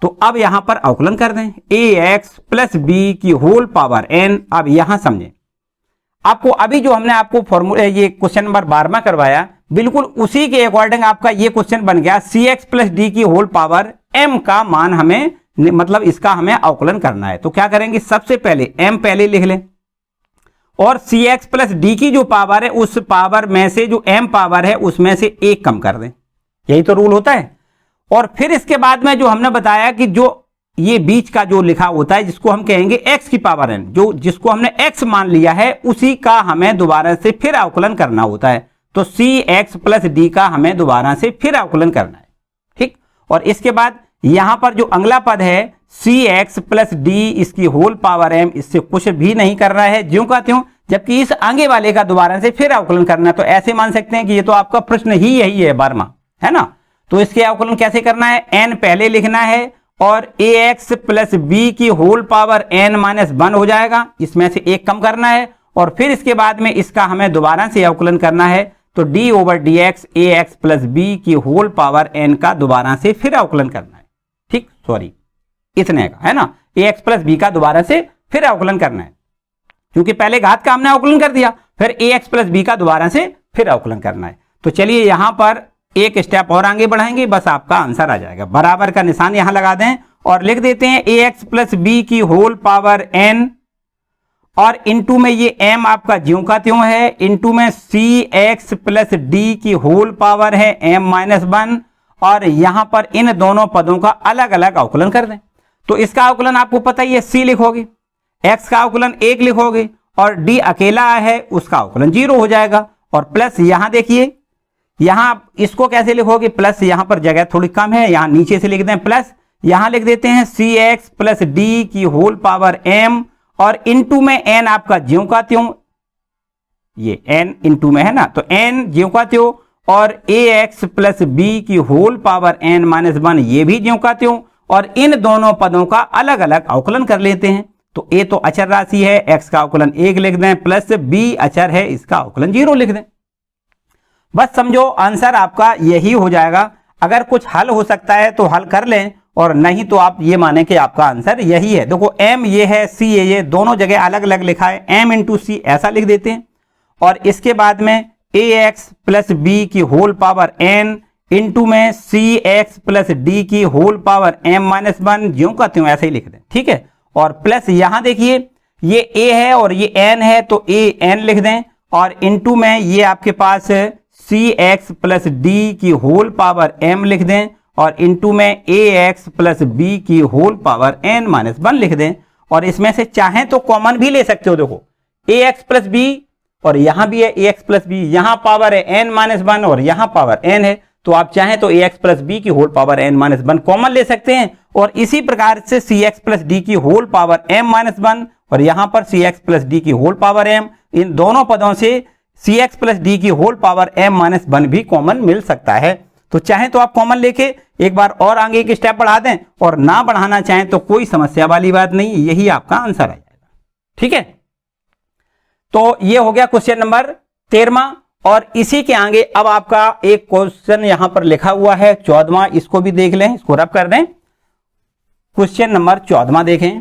तो अब यहां पर अवकलन कर दें ए एक्स प्लस बी की होल पावर n। अब यहां समझें, आपको अभी जो हमने आपको फॉर्मूला ये क्वेश्चन नंबर 12वां करवाया, बिल्कुल उसी के अकॉर्डिंग आपका ये क्वेश्चन बन गया। सी एक्स प्लस डी की होल पावर m का मान हमें, मतलब इसका हमें अवकलन करना है। तो क्या करेंगे, सबसे पहले m पहले लिख लें और सी एक्स प्लस डी की जो पावर है उस पावर में से जो m पावर है उसमें से एक कम कर दें, यही तो रूल होता है। और फिर इसके बाद में जो हमने बताया कि जो ये बीच का जो लिखा होता है जिसको हम कहेंगे x की पावर n, जो जिसको हमने x मान लिया है उसी का हमें दोबारा से फिर अवकलन करना होता है। तो सी एक्स प्लस डी का हमें दोबारा से फिर अवकलन करना है। ठीक, और इसके बाद यहां पर जो अगला पद है सी एक्स प्लस डी इसकी होल पावर m, इससे कुछ भी नहीं करना है, ज्यों का त्यों, जबकि इस आगे वाले का दोबारा से फिर अवकलन करना है। तो ऐसे मान सकते हैं कि ये तो आपका प्रश्न ही यही है 12वां, है ना। तो इसके अवकलन कैसे करना है, n पहले लिखना है और ए एक्स प्लस बी की होल पावर n माइनस 1 हो जाएगा, इसमें से एक कम करना है और फिर इसके बाद में इसका हमें दोबारा से अवकलन करना है। तो d ओवर डी एक्स ए एक्स प्लस बी की होल पावर n का दोबारा से फिर अवकलन करना है। ठीक, सॉरी इतने का, है ना, ए एक्स प्लस बी का दोबारा से फिर अवकलन करना है, क्योंकि पहले घात का हमने अवकलन कर दिया, फिर ए एक्स प्लस बी का दोबारा से फिर अवकलन करना है। तो चलिए यहां पर एक स्टेप और आगे बढ़ाएंगे, बस आपका आंसर आ जाएगा। बराबर का निशान यहां लगा दें और लिख देते हैं ए एक्स प्लस बी की होल पावर n और इंटू में ये m आपका ज्यों का त्यों है, इंटू में सी एक्स प्लस डी की होल पावर है m माइनस 1 और यहां पर इन दोनों पदों का अलग अलग अवकलन कर दें। तो इसका अवकलन आपको पता ही है, c लिखोगे, x का अवकलन 1 लिखोगे और d अकेला है उसका अवकलन 0 हो जाएगा। और प्लस यहां देखिए, यहां इसको कैसे लिखोगे, प्लस यहां पर जगह थोड़ी कम है, यहां नीचे से लिख दें प्लस, यहां लिख देते हैं सी एक्स प्लस डी की होल पावर m और इंटू में n आपका ज्यों का त्यों, ये n इंटू में है ना, तो n ज्यों का त्यों और ए एक्स प्लस बी की होल पावर n माइनस 1 ये भी ज्यों का त्यों और इन दोनों पदों का अलग अलग अवकलन कर लेते हैं। तो a तो अचर राशि है, x का अवकलन 1 लिख दें, प्लस b अचर है, इसका अवकलन 0 लिख दें। बस समझो आंसर आपका यही हो जाएगा। अगर कुछ हल हो सकता है तो हल कर लें, और नहीं तो आप ये माने कि आपका आंसर यही है। देखो m ये है, c ये दोनों जगह अलग अलग लिखा है, m इंटू सी ऐसा लिख देते हैं, और इसके बाद में ax प्लस बी की होल पावर n इंटू में cx प्लस डी की होल पावर m माइनस 1, ज्यों का त्यों ऐसे ही लिख दें, ठीक है। और प्लस यहां देखिए ये a है और ये n है, तो a n लिख दें, और इंटू में ये आपके पास cx प्लस डी की होल पावर m लिख दें, और इंटू में ax प्लस बी की होल पावर n माइनस 1 लिख दें। और इसमें से चाहें तो कॉमन भी ले सकते हो, देखो ax प्लस बी और यहां भी है ax प्लस बी, यहां पावर है n माइनस 1 और यहां पावर n है, तो आप चाहें तो ax प्लस बी की whole power n minus 1 common ले सकते हैं। और इसी प्रकार से cx प्लस डी की होल पावर m माइनस 1 और यहां पर cx प्लस डी की होल पावर m, इन दोनों पदों से cx प्लस डी की होल पावर m माइनस 1 भी कॉमन मिल सकता है। तो चाहे तो आप कॉमन लेके एक बार और आगे की स्टेप बढ़ा दें, और ना बढ़ाना चाहें तो कोई समस्या वाली बात नहीं, यही आपका आंसर आ जाएगा, ठीक है। तो ये हो गया क्वेश्चन नंबर 13वां। और इसी के आगे अब आपका एक क्वेश्चन यहां पर लिखा हुआ है 14वां, इसको भी देख लें, इसको रब कर दें। क्वेश्चन नंबर 14वां देखें।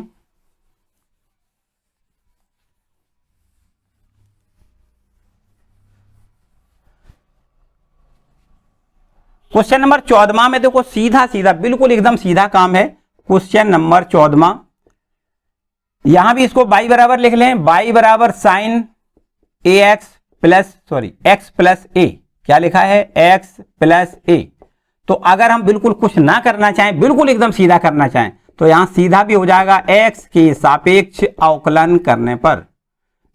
क्वेश्चन नंबर 14वां में देखो सीधा सीधा बिल्कुल एकदम सीधा काम है। क्वेश्चन नंबर 14वां, यहां भी इसको y बराबर लिख लें, y बराबर साइन x प्लस ए, क्या लिखा है x प्लस ए। तो अगर हम बिल्कुल कुछ ना करना चाहें, बिल्कुल एकदम सीधा करना चाहें, तो यहां सीधा भी हो जाएगा x के सापेक्ष अवकलन करने पर,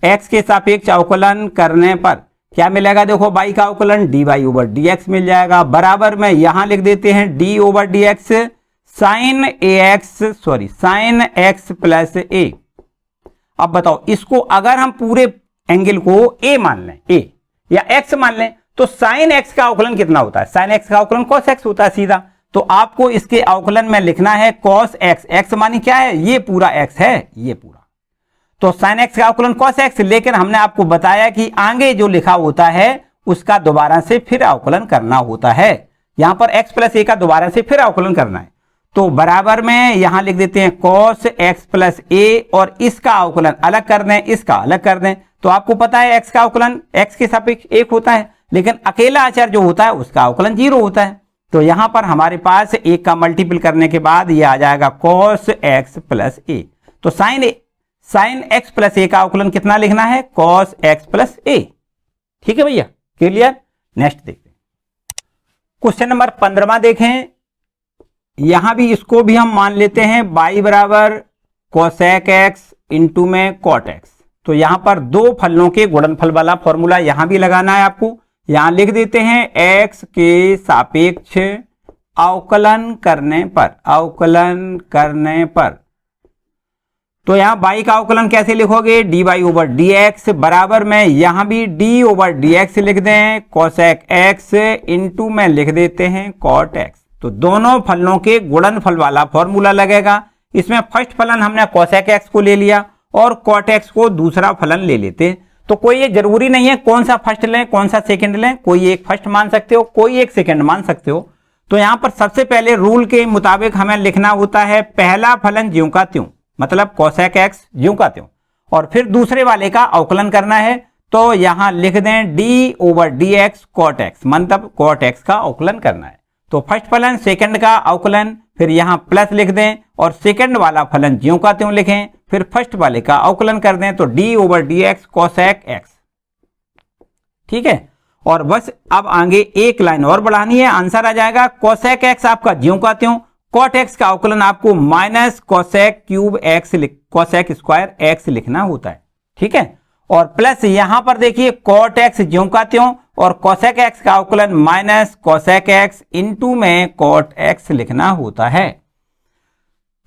x के सापेक्ष अवकलन करने पर क्या मिलेगा, देखो y का अवकलन dy ओवर dx मिल जाएगा, बराबर में यहां लिख देते हैं d over dx sine x plus a. अब बताओ इसको अगर हम पूरे एंगल को a मान लें, a या x मान लें, तो साइन x का अवकलन कितना होता है, साइन x का अवकलन cos x होता है सीधा। तो आपको इसके अवकलन में लिखना है cos x, x मानी क्या है, ये पूरा x है, ये पूरा, तो साइन x का अवकलन cos x। लेकिन हमने आपको बताया कि आगे जो लिखा होता है उसका दोबारा से फिर अवकलन करना होता है, यहां पर x प्लस ए का दोबारा से फिर अवकलन करना है। तो बराबर में यहां लिख देते हैं cos x प्लस ए, और इसका अवकलन अलग कर दें, इसका अलग कर दें। तो आपको पता है x का अवकलन x के सापेक्ष 1 होता है, लेकिन अकेला अचर जो होता है उसका अवकलन 0 होता है। तो यहां पर हमारे पास 1 का मल्टीपल करने के बाद ये आ जाएगा cos x प्लस ए। तो साइन x प्लस ए का अवकलन कितना लिखना है, cos x प्लस ए, ठीक है भैया, क्लियर। नेक्स्ट देखते हैं क्वेश्चन नंबर 15वां देखें। यहां भी इसको भी हम मान लेते हैं y बराबर cosec x इंटू में cot x। तो यहां पर दो फलनों के गुणनफल वाला फॉर्मूला यहां भी लगाना है आपको। यहां लिख देते हैं x के सापेक्ष अवकलन करने पर, तो यहां y का अवकलन कैसे लिखोगे, dy ओवर dx, बराबर में यहां भी d ओवर dx लिख दें, cosec x इंटू में लिख देते हैं cot x। तो दोनों फलनों के गुणनफल वाला फॉर्मूला लगेगा। इसमें फर्स्ट फलन हमने cosec x को ले लिया और cot x को दूसरा फलन ले लेते। तो कोई ये जरूरी नहीं है कौन सा फर्स्ट लें कौन सा सेकंड लें, कोई एक फर्स्ट मान सकते हो, कोई एक सेकंड मान सकते हो। तो यहां पर सबसे पहले रूल के मुताबिक हमें लिखना होता है पहला फलन ज्यों का त्यों, मतलब cosec x ज्यों का त्यों, और फिर दूसरे वाले का अवकलन करना है। तो यहां लिख दें d over dx cot x, मतलब cot x का अवकलन करना है। तो फर्स्ट फलन सेकंड का अवकलन, फिर यहां प्लस लिख दें और सेकंड वाला फलन ज्यों का त्यों लिखें, फिर फर्स्ट वाले का अवकलन कर दें, तो d over dx cosec x, ठीक है। और बस अब आगे एक लाइन और बढ़ानी है, आंसर आ जाएगा cosec x आपका ज्यों का त्यों, cot x का अवकलन आपको minus cosec cube x cosec square x लिखना होता है, ठीक है। और प्लस यहां पर देखिए cot x ज्यों का त्यों और cosec x का अवकलन माइनस cosec x इंटू में cot x लिखना होता है।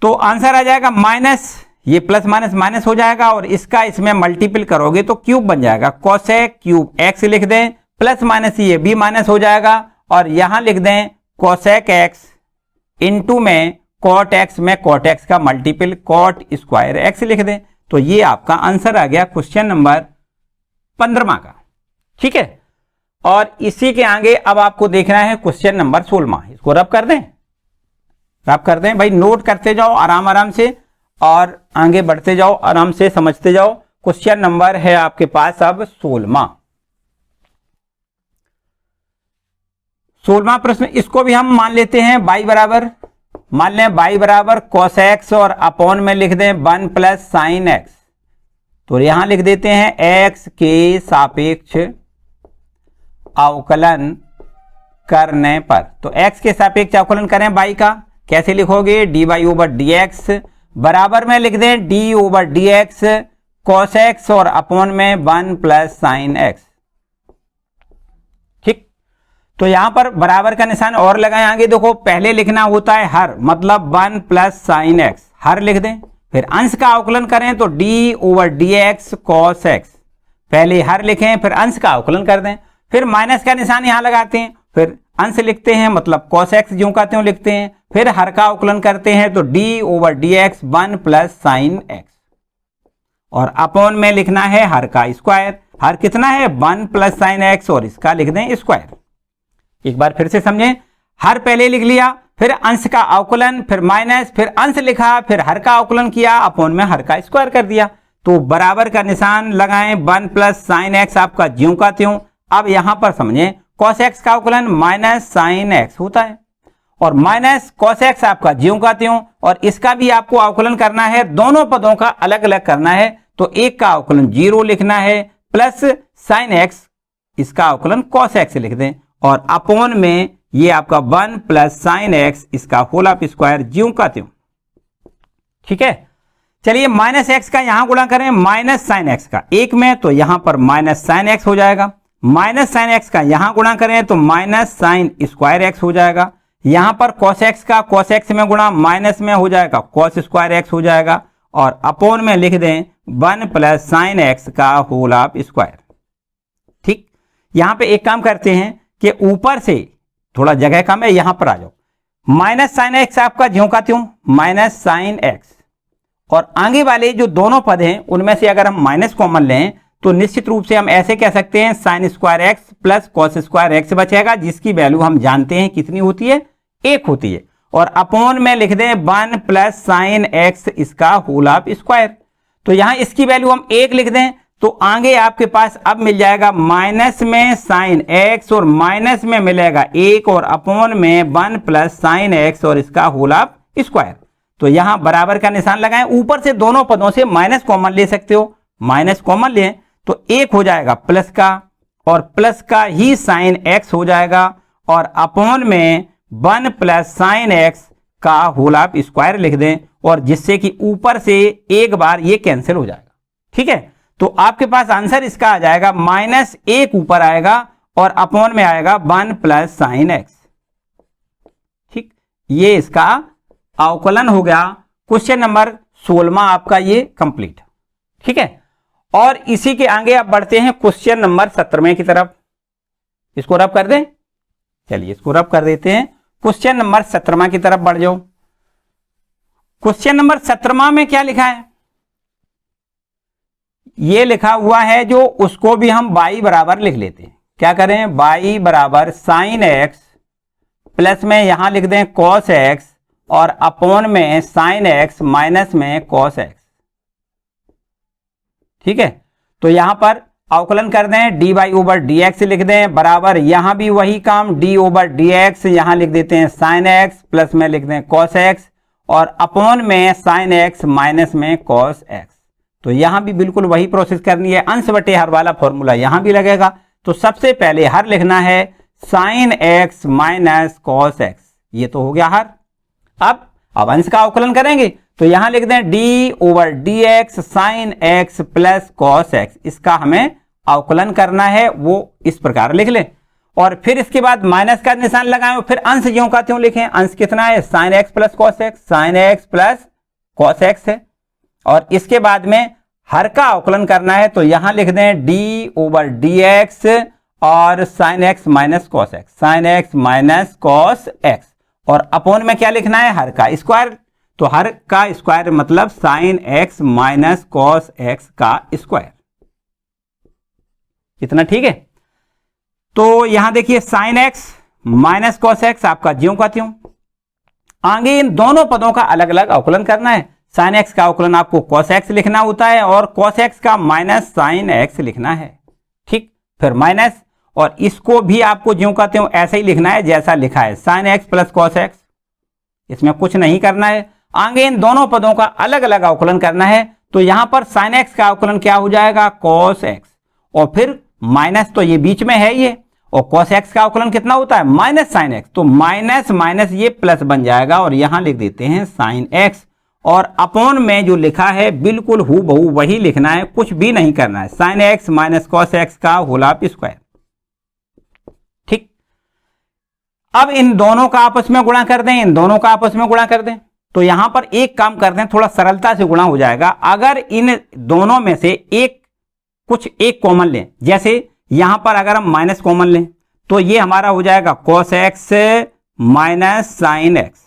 तो आंसर आ जाएगा माइनस, ये प्लस माइनस माइनस हो जाएगा और इसका इसमें मल्टीपल करोगे तो क्यूब बन जाएगा, cosec क्यूब x लिख दें, प्लस माइनस ये भी माइनस हो जाएगा और यहां लिख दें cosec x इंटू में cot x में cot x का मल्टीपल cot स्क्वायर x लिख दें। तो ये आपका आंसर आ गया क्वेश्चन नंबर 15वां का, ठीक है। और इसी के आगे अब आपको देखना है क्वेश्चन नंबर 16। इसको रब कर दें, रब कर दें भाई, नोट करते जाओ आराम आराम से और आगे बढ़ते जाओ, आराम से समझते जाओ। क्वेश्चन नंबर है आपके पास अब 16वां प्रश्न। इसको भी हम मान लेते हैं y बराबर, मान लें y बराबर cos x और अपॉन में लिख दें 1 प्लस साइन x। तो यहां लिख देते हैं x के सापेक्ष अवकलन करने पर। तो x के सापेक्ष अवकलन करें y का, कैसे लिखोगे, dy ओवर dx बराबर में लिख दें d over dx cos x और अपॉन में 1 प्लस साइन x। ठीक, तो यहां पर बराबर का निशान और लगाएं आगे। देखो पहले लिखना होता है हर, मतलब 1 प्लस साइन x, हर लिख दें। फिर अंश का अवकलन करें तो d over dx cos x, पहले हर लिखें फिर अंश का अवकलन कर दें। फिर माइनस का निशान यहां लगाते हैं, फिर अंश लिखते हैं, मतलब cos x ज्यों का त्यों लिखते हैं। फिर हर का अवकलन करते हैं तो d over dx 1 plus sign x, और अपॉन में लिखना है हर का स्क्वायर। हर कितना है 1 प्लस साइन x, और इसका लिख दें स्क्वायर। एक बार फिर से समझें, हर पहले लिख लिया, फिर अंश का अवकलन, फिर माइनस, फिर अंश लिखा, फिर हर का अवकलन किया, अपॉन में हर का स्क्वायर कर दिया। तो बराबर का निशान लगाएं, 1 प्लस साइन x आपका ज्यों का त्यों। अब यहां पर समझें cos x का अवकलन माइनस साइन x होता है, और माइनस cos x आपका ज्यों का त्यों, और इसका भी आपको अवकलन करना है, दोनों पदों का अलग अलग करना है। तो एक का अवकलन 0 लिखना है, प्लस साइन x, इसका अवकलन cos x लिख दें, और अपॉन में ये आपका 1 प्लस साइन x, इसका होल ऑफ स्क्वायर ज्यों का त्यों। ठीक है, चलिए माइनस x का यहां गुणा करें माइनस साइन x का एक में, तो यहां पर माइनस साइन x हो जाएगा। माइनस साइन x का यहां गुणा करें तो माइनस साइन स्क्वायर x हो जाएगा। यहां पर cos x का cos x में गुणा माइनस में हो जाएगा, cos स्क्वायर x हो जाएगा, और अपॉन में लिख दें 1 प्लस साइन x का होल ऑफ स्क्वायर। ठीक, यहां पे एक काम करते हैं कि ऊपर से थोड़ा जगह कम है, यहां पर आ जाओ। माइनस साइन x आपका ज्यों का त्यों माइनस साइन x, और आगे वाले जो दोनों पद हैं उनमें से अगर हम माइनस कॉमन लें तो निश्चित रूप से हम ऐसे कह सकते हैं sine square x plus cos square x बचेगा, जिसकी वैल्यू हम जानते हैं कितनी होती है, 1 होती है। और अपॉन में लिख दें 1 प्लस साइन x, इसका होल ऑफ स्क्वायर। तो यहां इसकी वैल्यू हम 1 लिख दें, तो आगे आपके पास अब मिल जाएगा माइनस में साइन x, और माइनस में मिलेगा 1, और अपॉन में 1 प्लस साइन x, और इसका होल ऑफ स्क्वायर। तो यहां बराबर का निशान लगाएं, ऊपर से दोनों पदों से माइनस कॉमन ले सकते हो, माइनस कॉमन लें तो 1 हो जाएगा प्लस का, और प्लस का ही साइन x हो जाएगा, और अपॉन में 1 प्लस साइन x का होल ऑफ स्क्वायर लिख दें, और जिससे कि ऊपर से एक बार ये कैंसिल हो जाएगा। ठीक है, तो आपके पास आंसर इसका आ जाएगा -1 ऊपर आएगा, और अपॉन में आएगा 1 प्लस साइन x। ठीक, ये इसका अवकलन हो गया। क्वेश्चन नंबर 16 आपका ये कंप्लीट। ठीक है, और इसी के आगे आप बढ़ते हैं क्वेश्चन नंबर 17 की तरफ। इसको रब कर दें, चलिए इसको रब कर देते हैं, क्वेश्चन नंबर 17 की तरफ बढ़ जाओ। क्वेश्चन नंबर 17 में क्या लिखा है, ये लिखा हुआ है जो, उसको भी हम y बराबर लिख लेते हैं। क्या करें, y बराबर साइन x, प्लस में यहां लिख दें cos x, और अपॉन में साइन x माइनस में cos x। ठीक है, तो यहां पर अवकलन कर दें, dy ओवर dx लिख दें, बराबर यहां भी वही काम, d ओवर dx, यहां लिख देते हैं साइन x, प्लस में लिख दें cos x, और अपॉन में साइन x माइनस में cos x। तो यहां भी बिल्कुल वही प्रोसेस करनी है, अंश बटे हर वाला फॉर्मूला यहां भी लगेगा। तो सबसे पहले हर लिखना है sine x minus cos x, ये तो हो गया हर। अब अंश का अवकलन करेंगे तो यहां लिख दें d over dx sine x plus cos x, इसका हमें अवकलन करना है, वो इस प्रकार लिख लें। और फिर इसके बाद माइनस का निशान लगाएं, फिर अंश ज्यों का त्यों लिखें। अंश कितना है, sine x plus cos x, sine x plus cos x है। और इसके बाद में हर का अवकलन करना है, तो यहां लिख दें d ओवर dx और sine x minus cos x, sine x minus cos x, और अपॉन में क्या लिखना है, हर का स्क्वायर। तो हर का स्क्वायर मतलब sine x minus cos x का स्क्वायर। इतना ठीक है। तो यहां देखिए sine x minus cos x आपका ज्यों का त्यों। आगे इन दोनों पदों का अलग अलग अवकलन करना है। साइन एक्स का अवकलन आपको कॉस एक्स लिखना होता है और कॉस एक्स का माइनस साइन एक्स लिखना है। ठीक, फिर माइनस, और इसको भी आपको ज्यों का त्यों ऐसे ही लिखना है जैसा लिखा है, sine x plus cos x, इसमें कुछ नहीं करना है। आगे इन दोनों पदों का अलग अलग अवकलन करना है। तो यहां पर साइन एक्स का अवकलन क्या हो जाएगा, कॉस एक्स, और फिर माइनस तो ये बीच में है ये, और कॉस एक्स का अवकलन कितना होता है, माइनस साइन एक्स, तो माइनस माइनस ये प्लस बन जाएगा और यहां लिख देते हैं साइन एक्स, और अपॉन में जो लिखा है बिल्कुल हूबहू वही लिखना है, कुछ भी नहीं करना है, sign x minus cos x का होल स्क्वायर। ठीक, अब इन दोनों का आपस में गुणा कर दें, इन दोनों का आपस में गुणा कर दें। तो यहां पर एक काम करते हैं, थोड़ा सरलता से गुणा हो जाएगा। अगर इन दोनों में से एक कॉमन लें, जैसे यहां पर अगर हम माइनस कॉमन लें तो ये हमारा हो जाएगा cos x minus sine x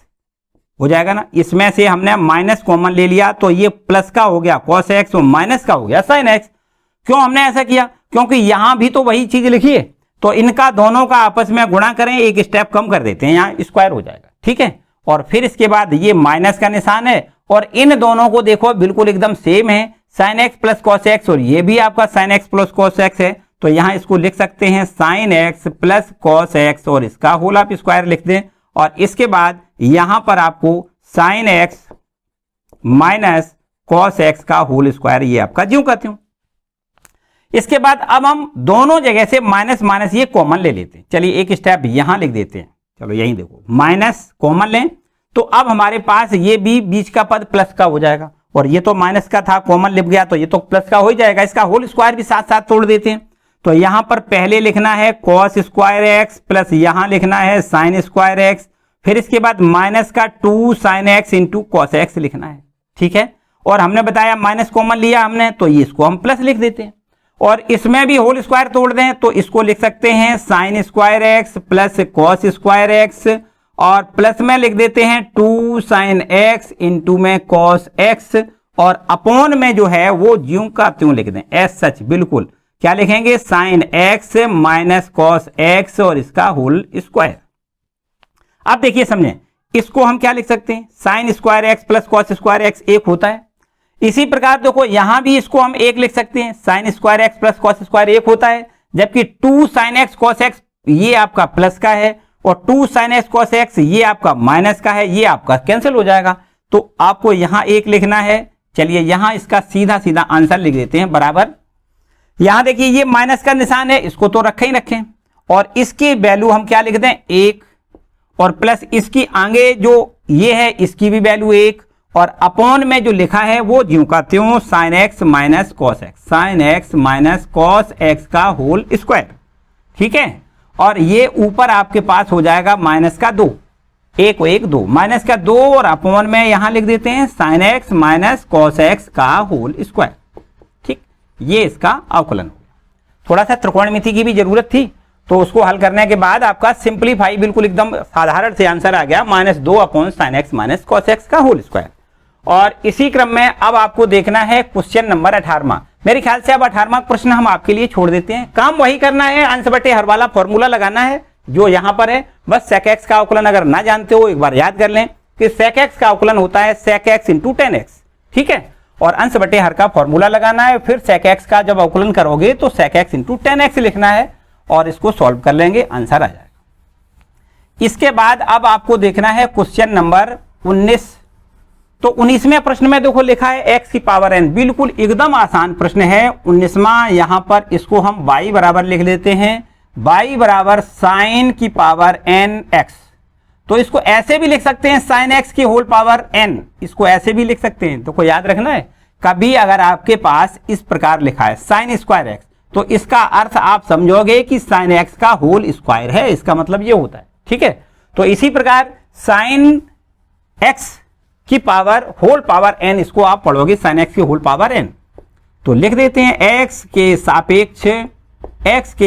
हो जाएगा ना। इसमें से हमने माइनस कॉमन ले लिया तो ये प्लस का हो गया कॉस एक्स और माइनस का हो गया साइन एक्स। क्यों हमने ऐसा किया, क्योंकि यहां भी तो वही चीज लिखी है, तो इनका दोनों का आपस में गुणा करें, एक स्टेप कम कर देते हैं, यहां स्क्वायर हो जाएगा। ठीक है, और फिर इसके बाद ये माइनस का निशान है, और इन दोनों को देखो बिल्कुल एकदम सेम है, sine x plus cos x, और ये भी आपका sine x plus cos x है, तो यहां इसको लिख सकते हैं sine x plus cos x और इसका होल स्क्वायर लिख दें। और इसके बाद यहां पर आपको sign x minus cos x का होल स्क्वायर, ये आपका ज्यों का त्यों। इसके बाद अब हम दोनों जगह से माइनस माइनस ये कॉमन ले लेते हैं। चलिए एक स्टेप यहां लिख देते हैं, चलो यही देखो, माइनस कॉमन लें तो अब हमारे पास ये भी बीच का पद प्लस का हो जाएगा, और ये तो माइनस का था, कॉमन लिख गया तो ये तो प्लस का हो ही जाएगा। इसका होल स्क्वायर भी साथ साथ तोड़ देते हैं। तो यहां पर पहले लिखना है कॉस स्क्वायर एक्स प्लस यहां लिखना है साइन स्क्वायर एक्स, फिर इसके बाद माइनस का 2 sine x into cos x लिखना है। ठीक है, और हमने बताया माइनस कॉमन लिया हमने तो इसको हम प्लस लिख देते हैं, और इसमें भी होल स्क्वायर तोड़ दें तो इसको लिख सकते हैं sine square x plus cos square x, और प्लस में लिख देते हैं 2 साइन एक्स इंटू में कॉस एक्स, और अपॉन में जो है वो ज्यों का त्यों लिख दें, एस सच बिल्कुल। क्या लिखेंगे, sign x minus cos x और इसका होल स्क्वायर। अब देखिए समझें, इसको हम क्या लिख सकते हैं, sine square x plus cos square x एक होता है। इसी प्रकार देखो यहां भी इसको हम एक लिख सकते हैं, sine square x plus cos square एक होता है, जबकि 2 साइन एक्स कॉस एक्स ये आपका प्लस का है, और 2 साइन एक्स कॉस एक्स ये आपका माइनस का है, ये आपका कैंसिल हो जाएगा। तो आपको यहां एक लिखना है। चलिए यहां इसका सीधा सीधा आंसर लिख देते हैं बराबर। यहां देखिए ये माइनस का निशान है, इसको तो रखें ही रखें, और इसकी वैल्यू हम क्या लिख दें, 1, और प्लस इसकी आगे जो ये है इसकी भी वैल्यू 1, और अपॉन में जो लिखा है वो ज्यों का त्यों sign x minus cos x, sign x minus cos x का होल स्क्वायर। ठीक है, और ये ऊपर आपके पास हो जाएगा माइनस का 2, 1 1 2 माइनस का 2, और अपॉन में यहां लिख देते हैं sign x minus cos x का होल स्क्वायर। ठीक, ये इसका अवकलन हो गया। थोड़ा सा त्रिकोणमिति की भी जरूरत थी, तो उसको हल करने के बाद आपका सिंप्लीफाई बिल्कुल एकदम साधारण से आंसर आ गया, -2 upon sine x minus cos x का होल स्क्वायर। और इसी क्रम में अब आपको देखना है क्वेश्चन नंबर 18वां। मेरे ख्याल से अब 18वां प्रश्न हम आपके लिए छोड़ देते हैं। काम वही करना है, अंश बटे हर वाला फॉर्मूला लगाना है जो यहां पर है। बस सेक एक्स का अवकलन अगर ना जानते हो एक बार याद कर लें कि सेक एक्स का अवकलन होता है sec x into tan x. ठीक है, और अंश बटे हर का फॉर्मूला लगाना है, फिर सेक एक्स का जब अवकलन करोगे तो sec x into tan x लिखना है, और इसको सॉल्व कर लेंगे, आंसर आ जाएगा। इसके बाद अब आपको देखना है क्वेश्चन नंबर 19। तो 19वें प्रश्न में देखो लिखा है x की पावर n, बिल्कुल एकदम आसान प्रश्न है 19वां। यहां पर इसको हम y बराबर लिख लेते हैं, y बराबर साइन की पावर n x। तो इसको ऐसे भी लिख सकते हैं साइन x की होल पावर n, इसको ऐसे भी लिख सकते हैं। तो को याद रखना है, कभी अगर आपके पास इस प्रकार लिखा है साइन स्क्वायर x, तो इसका अर्थ आप समझोगे कि साइन x का होल स्क्वायर है, इसका मतलब ये होता है। ठीक है, तो इसी प्रकार साइन x की पावर होल पावर n, इसको आप पढ़ोगे साइन x की होल पावर n। तो लिख देते हैं x के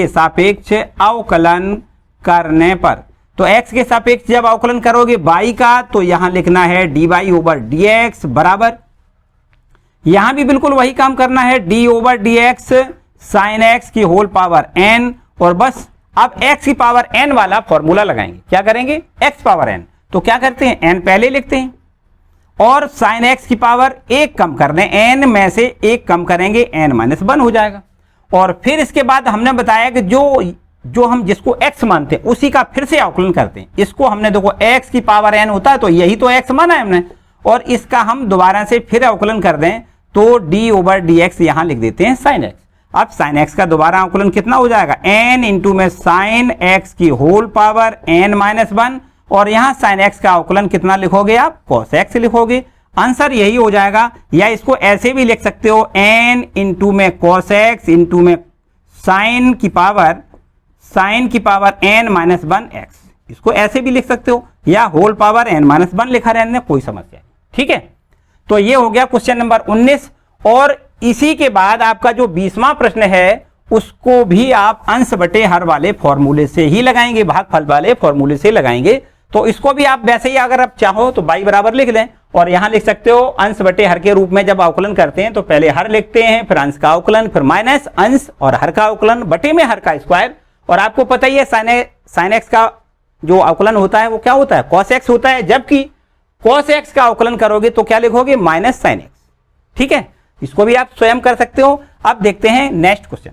सापेक्ष अवकलन करने पर। तो x के सापेक्ष जब अवकलन करोगे y का, तो यहां लिखना है dy ओवर dx बराबर, यहां भी बिल्कुल वही काम करना है, d over dx sine x की होल पावर n, और बस अब x की पावर n वाला फॉर्मूला लगाएंगे। क्या करेंगे? x पावर n, तो क्या करते हैं, n पहले लिखते हैं और sin x की पावर 1 कम कर दें, n में से 1 कम करेंगे, n-1 हो जाएगा। और फिर इसके बाद हमने बताया कि जो हम जिसको x मानते हैं उसी का फिर से अवकलन करते हैं। इसको हमने देखो x की पावर n होता है, तो यही तो x माना है हमने, और इसका हम दोबारा से फिर अवकलन कर दें तो d/dx यहां लिख देते हैं sin x। अब sin x का दोबारा अवकलन कितना हो जाएगा, n इंटू में sin x की होल पावर n-1, और यहां sin x का अवकलन कितना लिखोगे आप, cos x लिखोगे। आंसर यही हो जाएगा। या इसको ऐसे भी लिख सकते हो, n इंटू में cos x इंटू में sin की पावर n-1x, इसको ऐसे भी लिख सकते हो, या होल पावर n-1 लिखा रहने, कोई समस्या नहीं। ठीक है, तो ये हो गया क्वेश्चन नंबर 19। और इसी के बाद आपका जो 20वां प्रश्न है उसको भी आप अंश बटे हर वाले फॉर्मूले से ही लगाएंगे, भागफल वाले फॉर्मूले से लगाएंगे। तो इसको भी आप वैसे ही अगर आप चाहो तो y बराबर लिख लें, और यहां लिख सकते हो अंश बटे हर के रूप में। जब अवकलन करते हैं तो पहले हर लिखते हैं, फिर अंश का अवकलन, फिर माइनस अंश और हर का अवकलन बटे में हर का स्क्वायर। और आपको पता ही है साइन एक्स का जो अवकलन होता है वो क्या होता है, cos x होता है, जबकि cos x का अवकलन करोगे तो क्या लिखोगे, -sin x। ठीक है, इसको भी आप स्वयं कर सकते हो। अब देखते हैं नेक्स्ट क्वेश्चन।